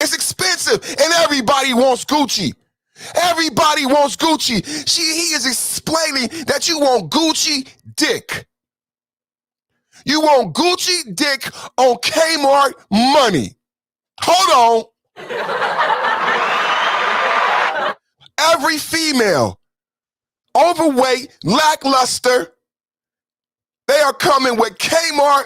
It's expensive, and everybody wants Gucci. Everybody wants Gucci. He is explaining that you want Gucci dick. You want Gucci dick on Kmart money. Hold on. Every female, overweight, lackluster, they are coming with Kmart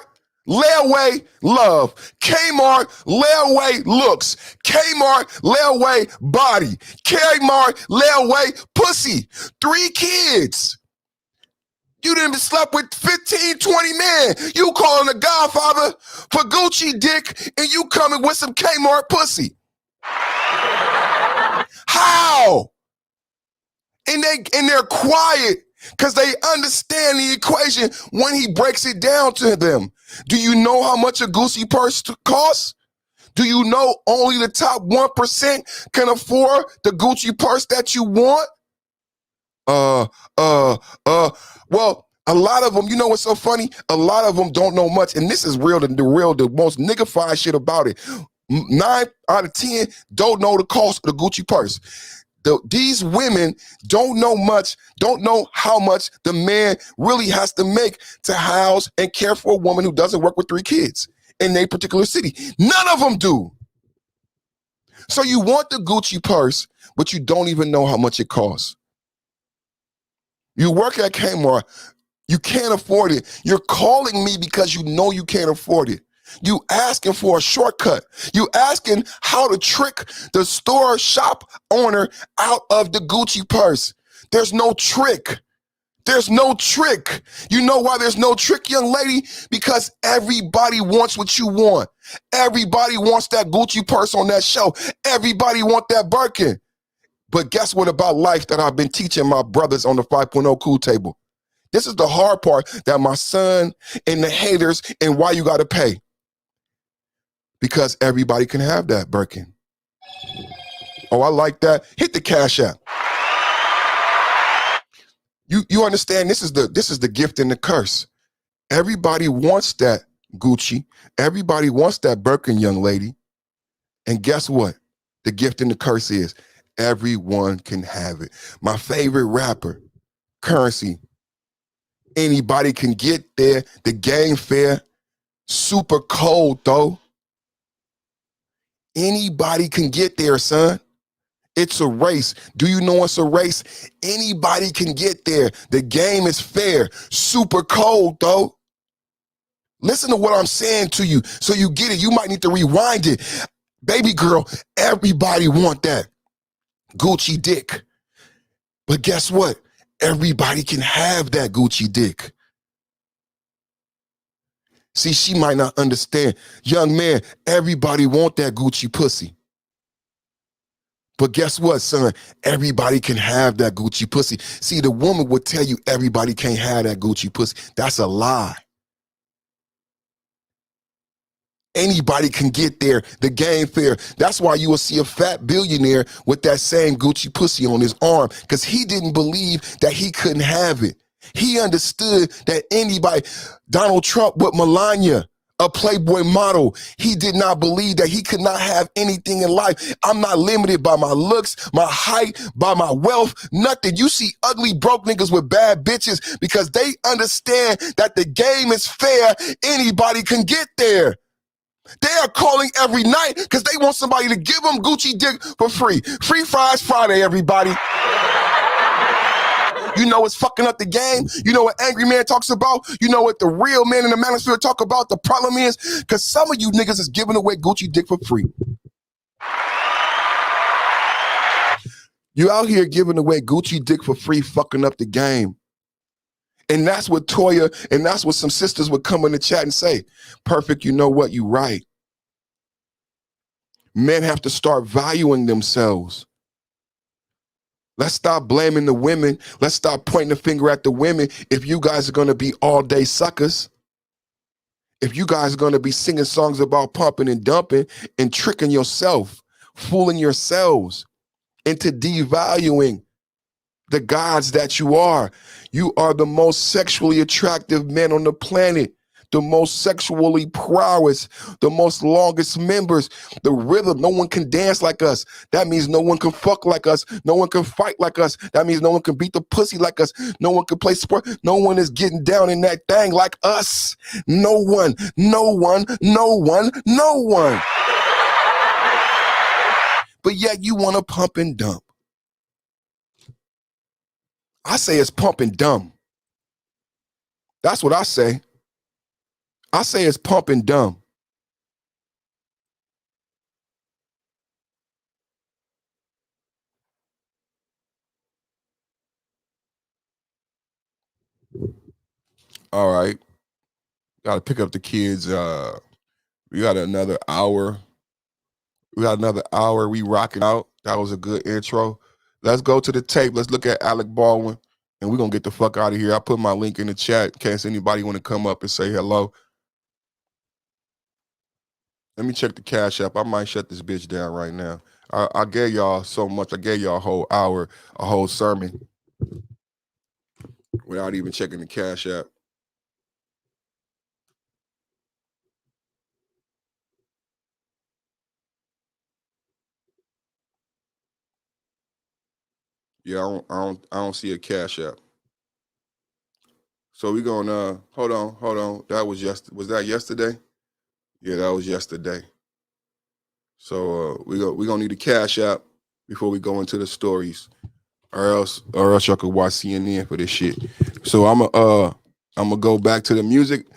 layaway love, Kmart layaway looks, Kmart layaway body, Kmart layaway pussy, 3 kids. You didn't slept with 15, 20 men. You calling the Godfather for Gucci dick and you coming with some Kmart pussy. How? And they're quiet because they understand the equation when he breaks it down to them. Do you know how much a Gucci purse costs? Do you know only the top 1% can afford the Gucci purse that you want? Well, a lot of them, you know what's so funny? A lot of them don't know much, and this is the most niggified shit about it. 9 out of 10 don't know the cost of the Gucci purse. These women don't know much, don't know how much the man really has to make to house and care for a woman who doesn't work with 3 kids in a particular city. None of them do. So you want the Gucci purse, but you don't even know how much it costs. You work at Kmart, you can't afford it. You're calling me because you know you can't afford it. You asking for a shortcut. You asking how to trick the store shop owner out of the Gucci purse. There's no trick. There's no trick. You know why there's no trick, young lady? Because everybody wants what you want. Everybody wants that Gucci purse on that show. Everybody want that Birkin. But guess what about life that I've been teaching my brothers on the 5.0 Cool Table? This is the hard part that my son and the haters and why you got to pay. Because everybody can have that Birkin. Oh, I like that. Hit the Cash App. You understand? This is the gift and the curse. Everybody wants that Gucci. Everybody wants that Birkin, young lady. And guess what? The gift and the curse is everyone can have it. My favorite rapper, Currency. Anybody can get there. The game fair. Super cold though. Anybody can get there, son. It's a race. Do you know it's a race? Anybody can get there. The game is fair. Super cold, though. Listen to what I'm saying to you so you get it. You might need to rewind it. Baby girl, everybody want that Gucci dick. But guess what? Everybody can have that Gucci dick. See, she might not understand. Young man, everybody want that Gucci pussy. But guess what, son? Everybody can have that Gucci pussy. See, the woman would tell you everybody can't have that Gucci pussy. That's a lie. Anybody can get there. The game fair. That's why you will see a fat billionaire with that same Gucci pussy on his arm, because he didn't believe that he couldn't have it. He understood that anybody, Donald Trump with Melania, a Playboy model, he did not believe that he could not have anything in life. I'm not limited by my looks, my height, by my wealth, nothing. You see ugly, broke niggas with bad bitches because they understand that the game is fair. Anybody can get there. They are calling every night because they want somebody to give them Gucci dick for free. Free Fries Friday, everybody. You know what's fucking up the game? You know what Angry Man talks about? You know what the real men in the manosphere talk about? The problem is, because some of you niggas is giving away Gucci dick for free. You out here giving away Gucci dick for free, fucking up the game. And that's what Toya, and that's what some sisters would come in the chat and say. Perfect, you know what? You right. Men have to start valuing themselves. Let's stop blaming the women. Let's stop pointing the finger at the women. If you guys are going to be all day suckers, if you guys are going to be singing songs about pumping and dumping and tricking yourself, fooling yourselves into devaluing the gods that you are the most sexually attractive men on the planet, the most sexually prowess, the most longest members, the rhythm. No one can dance like us. That means no one can fuck like us. No one can fight like us. That means no one can beat the pussy like us. No one can play sport. No one is getting down in that thing like us. No one, no one, no one, no one. But yet you want to pump and dump. I say it's pump and dumb. That's what I say. I say it's pump and dumb. All right. Got to pick up the kids. We got another hour. We rocking out. That was a good intro. Let's go to the tape. Let's look at Alec Baldwin, and we're going to get the fuck out of here. I put my link in the chat in case anybody want to come up and say hello. Let me check the Cash App. I might shut this bitch down right now. I gave y'all so much. I gave y'all a whole hour, a whole sermon without even checking the Cash App. Yeah, I don't see a Cash App. So we gonna hold on. That was that yesterday? Yeah, that was yesterday. So we gonna need a Cash App before we go into the stories, or else y'all could watch CNN for this shit. So I'm gonna go back to the music.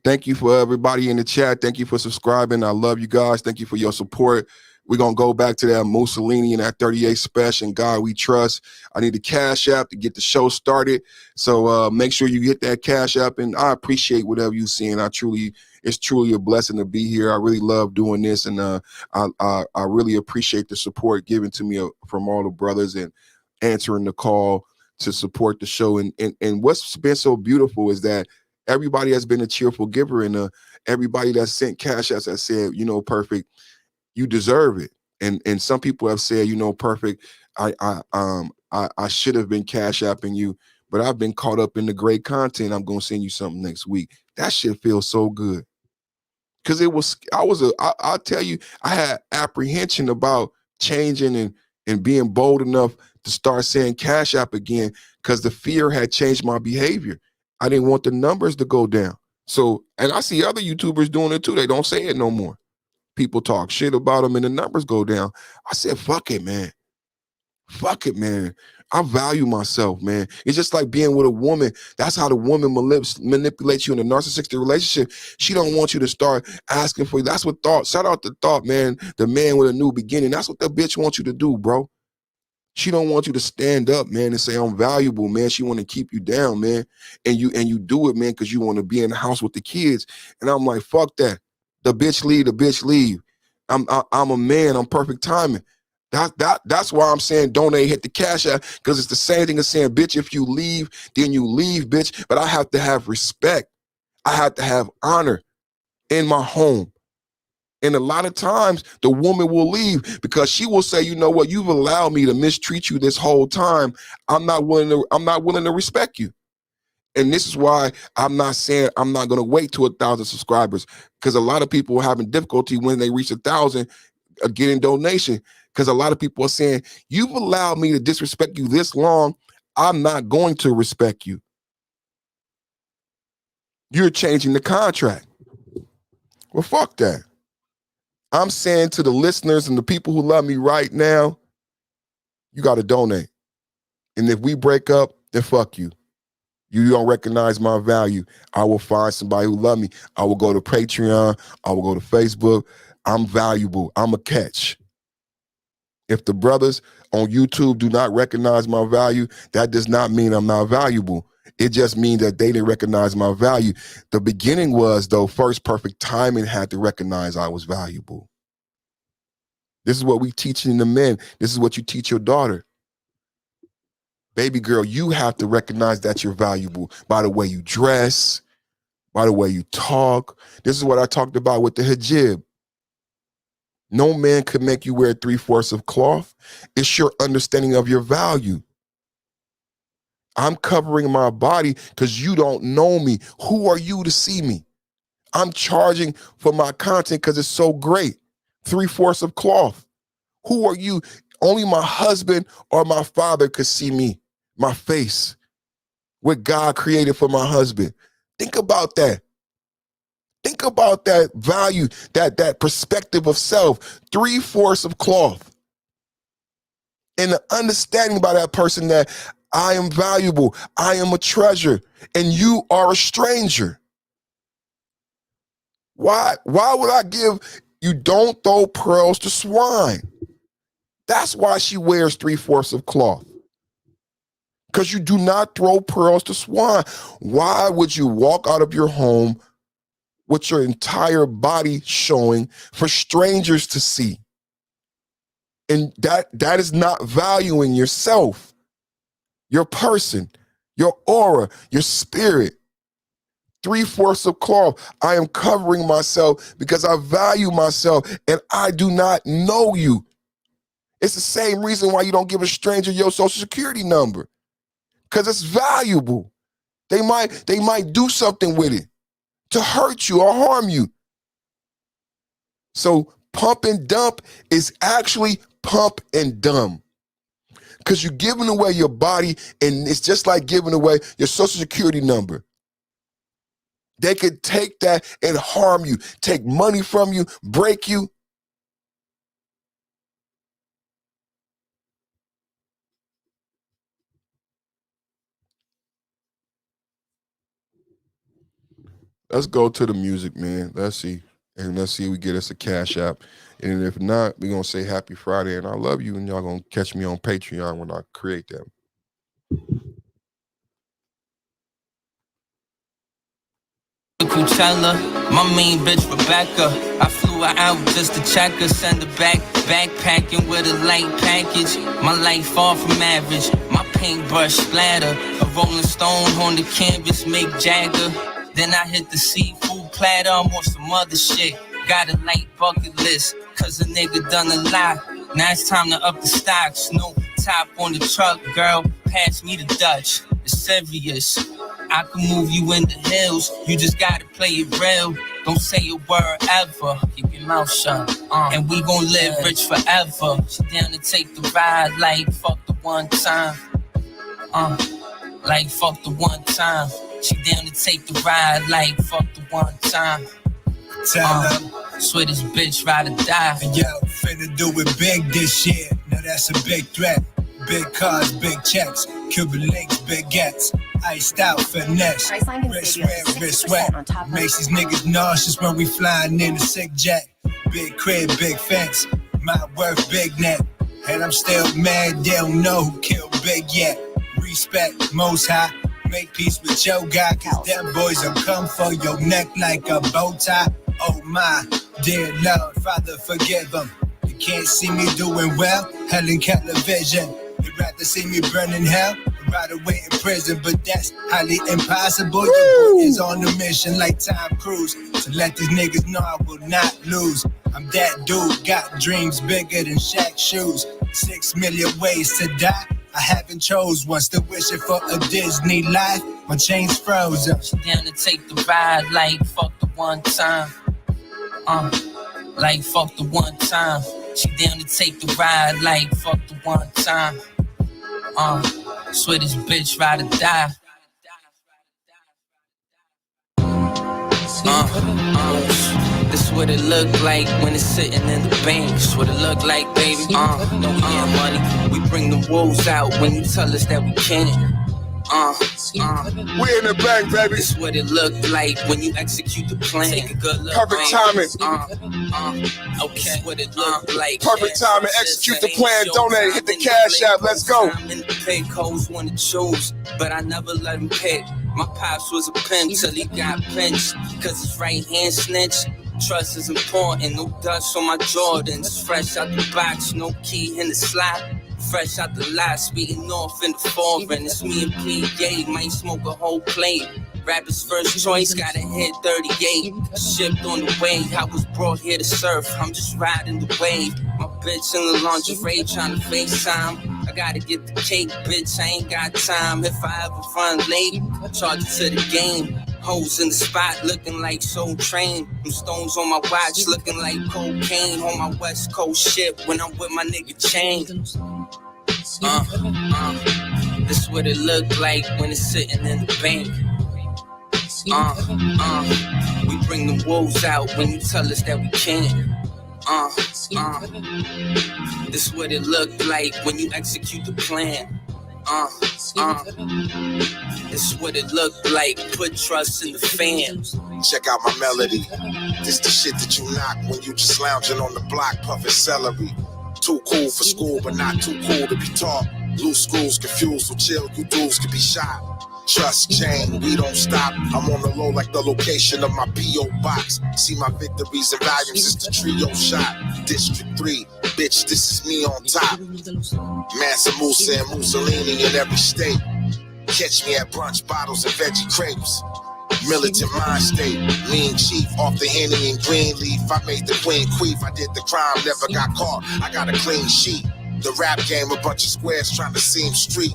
Thank you for everybody in the chat. Thank you for subscribing. I love you guys. Thank you for your support. We're going to go back to that Mussolini and that 38 Special and God We Trust. I need the Cash App to get the show started. So make sure you get that Cash App, and I appreciate whatever you're seeing. It's truly a blessing to be here. I really love doing this, and I really appreciate the support given to me from all the brothers and answering the call to support the show. And what's been so beautiful is that everybody has been a cheerful giver, and everybody that sent Cash Apps that said, Perfect, you deserve it. And some people have said, Perfect, I should have been Cash Apping you, but I've been caught up in the great content. I'm gonna send you something next week. That shit feels so good. Cause I'll tell you, I had apprehension about changing and being bold enough to start saying Cash App again, because the fear had changed my behavior. I didn't want the numbers to go down. So, and I see other YouTubers doing it too. They don't say it no more. People talk shit about them and the numbers go down. I said, fuck it, man. Fuck it, man. I value myself, man. It's just like being with a woman. That's how the woman manipulates you in a narcissistic relationship. She don't want you to start asking for you. That's what Thought, shout out to Thought, man, the man with a new beginning. That's what the bitch wants you to do, bro. She don't want you to stand up, man, and say I'm valuable, man. She want to keep you down, man. And you do it, man, because you want to be in the house with the kids. And I'm like, fuck that. The bitch leave. I'm a man. I'm perfect timing. That's why I'm saying donate, hit the Cash App, because it's the same thing as saying, bitch, if you leave, then you leave, bitch. But I have to have respect. I have to have honor in my home. And a lot of times the woman will leave because she will say, you know what, you've allowed me to mistreat you this whole time. I'm not willing to respect you. And this is why I'm not saying I'm not going to wait to 1,000 subscribers, because a lot of people are having difficulty when they reach 1,000 getting donation, because a lot of people are saying, you've allowed me to disrespect you this long. I'm not going to respect you. You're changing the contract. Well, fuck that. I'm saying to the listeners and the people who love me right now, you got to donate. And if we break up, then fuck you. You don't recognize my value. I will find somebody who love me. I will go to Patreon. I will go to Facebook. I'm valuable. I'm a catch. If the brothers on YouTube do not recognize my value, that does not mean I'm not valuable. It just means that they didn't recognize my value. The beginning was, though, first perfect timing had to recognize I was valuable. This is what we teaching the men. This is what you teach your daughter. Baby girl, you have to recognize that you're valuable by the way you dress, by the way you talk. This is what I talked about with the hijab. No man could make you wear 3/4 of cloth. It's your understanding of your value. I'm covering my body because you don't know me. Who are you to see me? I'm charging for my content because it's so great. 3/4 of cloth. Who are you? Only my husband or my father could see me, my face, what God created for my husband. Think about that. Think about that value, that perspective of self. 3/4 of cloth. And the understanding by that person that I am valuable, I am a treasure, and you are a stranger. Why would I give you don't throw pearls to swine? That's why she wears 3/4 of cloth. Because you do not throw pearls to swine. Why would you walk out of your home with your entire body showing for strangers to see? And that is not valuing yourself, your person, your aura, your spirit. 3/4 of cloth. I am covering myself because I value myself and I do not know you. It's the same reason why you don't give a stranger your social security number, because it's valuable. They might do something with it to hurt you or harm you. So pump and dump is actually pump and dumb, because you're giving away your body, and it's just like giving away your social security number. They could take that and harm you, take money from you, break you. Let's go to the music, man. Let's see. And let's see if we get us a cash app. And if not, we're going to say happy Friday. And I love you. And y'all going to catch me on Patreon when I create them. Coachella, my main bitch Rebecca. I flew her out just to check her, send her back, backpacking with a light package. My life far from average, my paintbrush splatter. A Rolling Stone on the canvas, Mick Jagger. Then I hit the seafood platter, I'm on some other shit. Got a light bucket list, cause a nigga done a lot. Now it's time to up the stocks, no top on the truck, girl, pass me the Dutch. It's serious. I can move you in the hills, you just gotta play it real. Don't say a word ever, keep your mouth shut. And we gon' live rich forever. She down to take the ride like fuck the one time. Like fuck the one time. She down to take the ride like fuck the one time. Tell them. Swear this bitch ride or die. Yo, finna do it big this year. Now that's a big threat. Big cars, big checks. Cuban links, big gets. Iced out finesse. Wrist wet, wrist wet. Makes these niggas nauseous when we flying in a sick jet. Big crib, big fence. My worth, big net. And I'm still mad, they don't know who killed Big yet. Respect, most high. Make peace with your guy, cause them boys will come for your neck like a bow tie. Oh my, dear Lord, Father, forgive them. You can't see me doing well, hell in television. You'd rather see me burn in hell, or rather wait in prison, but that's highly impossible. Your boy is on a mission like Tom Cruise, to let these niggas know I will not lose. I'm that dude, got dreams bigger than Shaq's shoes. 6 million ways to die. I haven't chose one, still wishing for a Disney life. My chain's frozen. She down to take the ride like fuck the one time. Like fuck the one time. She down to take the ride like fuck the one time. Swear this bitch ride or die. This what it look like when it's sitting in the bank. This what it look like, baby. No, we get money. We bring the wolves out when you tell us that we can't. We in the bank, baby. This what it look like when you execute the plan. Take a good look. Perfect timing. Okay. What it look like. Perfect timing. Execute the plan. Donate. Hit the cash app. Let's go. And the pick hoes want to choose, but I never let him pick. My pops was a pimp till he got pinched, cause his right hand snitched. Trust is important, no dust on my Jordans. Fresh out the box, no key in the slot. Fresh out the lot, speeding off in the foreign. It's me and PA, might smoke a whole plate. Rapper's first choice, gotta hit 38. Shipped on the way, I was brought here to surf. I'm just riding the wave. My bitch in the lingerie trying to FaceTime. I gotta get the cake, bitch, I ain't got time. If I ever run late, charge it to the game. Hoes in the spot looking like Soul Train. Them stones on my watch looking like cocaine. On my West Coast shit when I'm with my nigga Chain. This what it look like when it's sitting in the bank. We bring the wolves out when you tell us that we can't. This what it look like when you execute the plan. This what it look like. Put trust in the fans. Check out my melody. This the shit that you knock when you just lounging on the block puffing celery. Too cool for school, but not too cool to be taught. Loose screws confused, so chill, you dudes could be shot. Trust chain, we don't stop. I'm on the low like the location of my P.O. box. See my victories and volumes, it's the trio shot. District 3, bitch, this is me on top. Mansa Musa and Mussolini in every state. Catch me at brunch, bottles and veggie crepes. Militant mind state, mean chief off the Henny and Greenleaf. I made the queen queef, I did the crime, never got caught. I got a clean sheet. The rap game, a bunch of squares trying to seem street.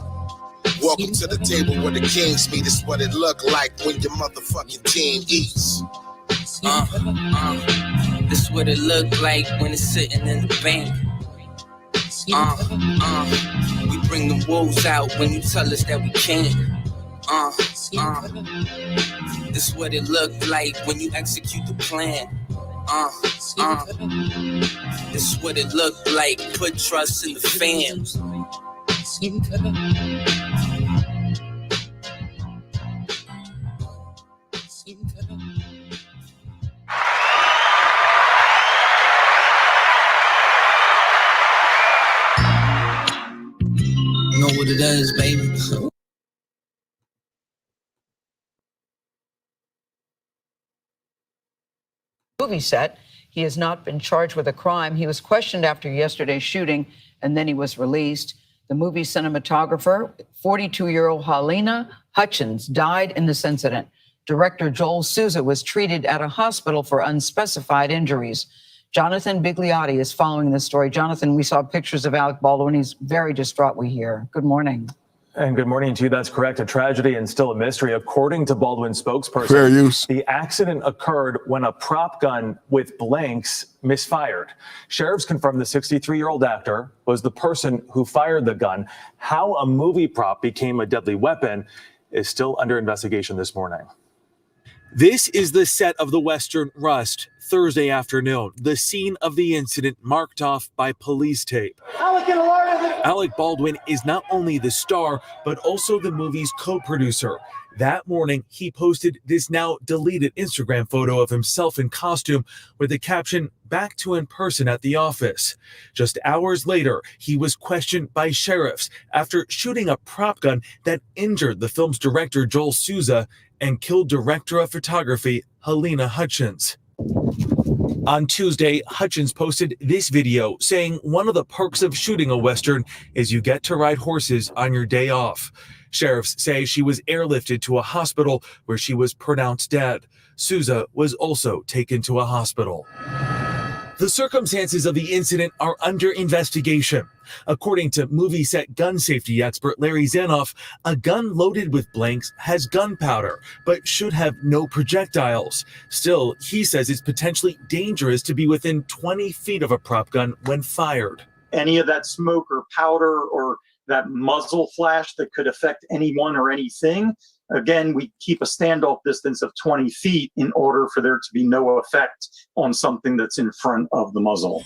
Welcome to the table where the kings meet. It's what it look like when your motherfucking team eats. This what it look like when it's sitting in the bank. We bring the wolves out when you tell us that we can't. This what it look like when you execute the plan. This what it look like. Put trust in the fans. Know what it is, baby. Movie set. He has not been charged with a crime. He was questioned after yesterday's shooting, and then he was released. The movie cinematographer, 42-year-old Halyna Hutchins, died in this incident. Director Joel Souza was treated at a hospital for unspecified injuries. Jonathan Bigliotti is following this story. Jonathan, we saw pictures of Alec Baldwin. He's very distraught, we hear. Good morning. And good morning to you. That's correct. A tragedy and still a mystery. According to Baldwin's spokesperson, Fair use. The accident occurred when a prop gun with blanks misfired. Sheriffs confirmed the 63-year-old actor was the person who fired the gun. How a movie prop became a deadly weapon is still under investigation this morning. This is the set of the Western Rust, Thursday afternoon, the scene of the incident marked off by police tape. Alec Baldwin is not only the star, but also the movie's co-producer. That morning, he posted this now deleted Instagram photo of himself in costume with the caption, "Back to in person at the office." Just hours later, he was questioned by sheriffs after shooting a prop gun that injured the film's director, Joel Souza, and killed director of photography, Halyna Hutchins. On Tuesday, Hutchins posted this video saying one of the perks of shooting a Western is you get to ride horses on your day off. Sheriffs say she was airlifted to a hospital where she was pronounced dead. Souza was also taken to a hospital. The circumstances of the incident are under investigation. According to movie set gun safety expert Larry Zanoff, a gun loaded with blanks has gunpowder, but should have no projectiles. Still, he says it's potentially dangerous to be within 20 feet of a prop gun when fired. Any of that smoke or powder or that muzzle flash that could affect anyone or anything, again, we keep a standoff distance of 20 feet in order for there to be no effect on something that's in front of the muzzle.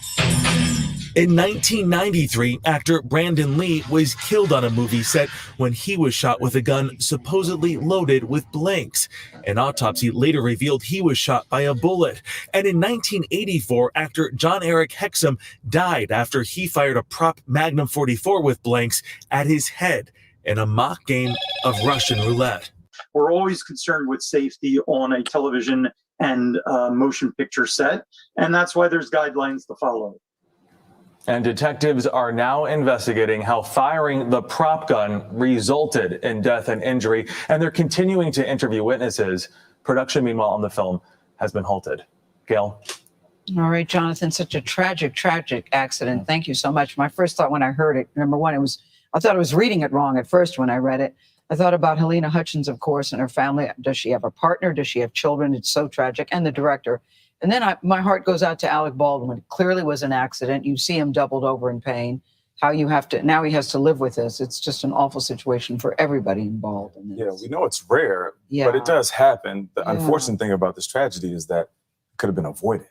In 1993, actor Brandon Lee was killed on a movie set when he was shot with a gun supposedly loaded with blanks. An autopsy later revealed he was shot by a bullet. And in 1984, actor John Eric Hexum died after he fired a prop Magnum 44 with blanks at his head in a mock game of Russian roulette. We're always concerned with safety on a television and motion picture set. And that's why there's guidelines to follow. And detectives are now investigating how firing the prop gun resulted in death and injury, and they're continuing to interview witnesses. Production, meanwhile, on the film has been halted. Gail? All right, Jonathan, such a tragic accident. Thank you so much. My first thought when I heard it, number one, I thought I was reading it wrong at first when I read it. I thought about Helena Hutchins, of course, and her family. Does she have a partner? Does she have children? It's so tragic. And the director. And then my heart goes out to Alec Baldwin. It clearly was an accident. You see him doubled over in pain. Now he has to live with this. It's just an awful situation for everybody involved in this. Yeah, we know it's rare, but it does happen. The unfortunate thing about this tragedy is that it could have been avoided.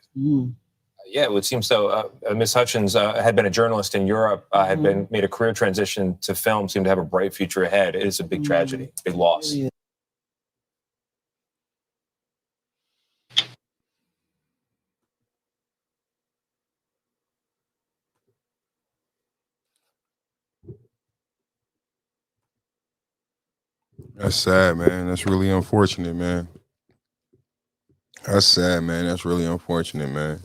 Yeah, it would seem so. Miss Hutchins had been a journalist in Europe, had made a career transition to film, seemed to have a bright future ahead. It is a big tragedy, big loss. Yeah. That's sad, man. That's really unfortunate, man. That's sad, man. That's really unfortunate, man.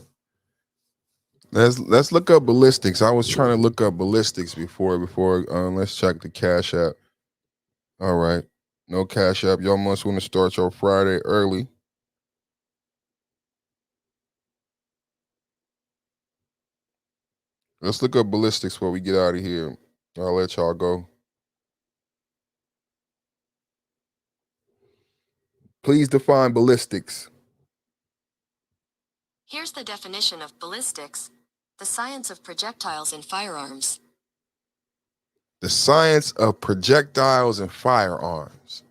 Let's look up ballistics. I was trying to look up ballistics before. Let's check the Cash App. All right, no Cash App. Y'all must want to start your Friday early. Let's look up ballistics before we get out of here. I'll let y'all go. Please define ballistics. Here's the definition of ballistics: the science of projectiles in firearms. The science of projectiles and firearms.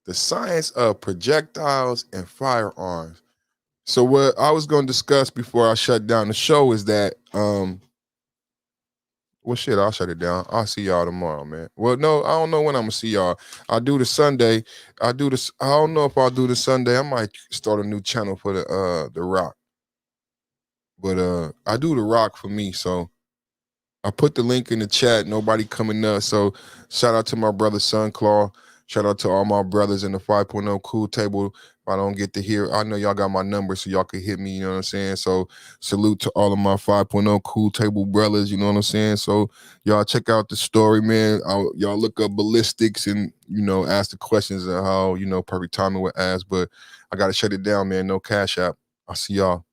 The science of projectiles and firearms. So what I was going to discuss before I shut down the show is that, well, shit, I'll shut it down. I'll see y'all tomorrow, man. Well, no, I don't know when I'm going to see y'all. I do the Sunday. I don't know if I'll do the Sunday. I might start a new channel for the Rock. But I do the Rock for me, so I put the link in the chat. Nobody coming up. So shout out to my brother Sunclaw. Shout out to all my brothers in the 5.0 Cool Table. If I don't get to hear, I know y'all got my number, so y'all can hit me, you know what I'm saying? So salute to all of my 5.0 Cool Table brothers, you know what I'm saying? So y'all check out the story, man. Y'all look up ballistics and, ask the questions of how, perfect timing would ask. But I got to shut it down, man. No Cash App. I'll see y'all.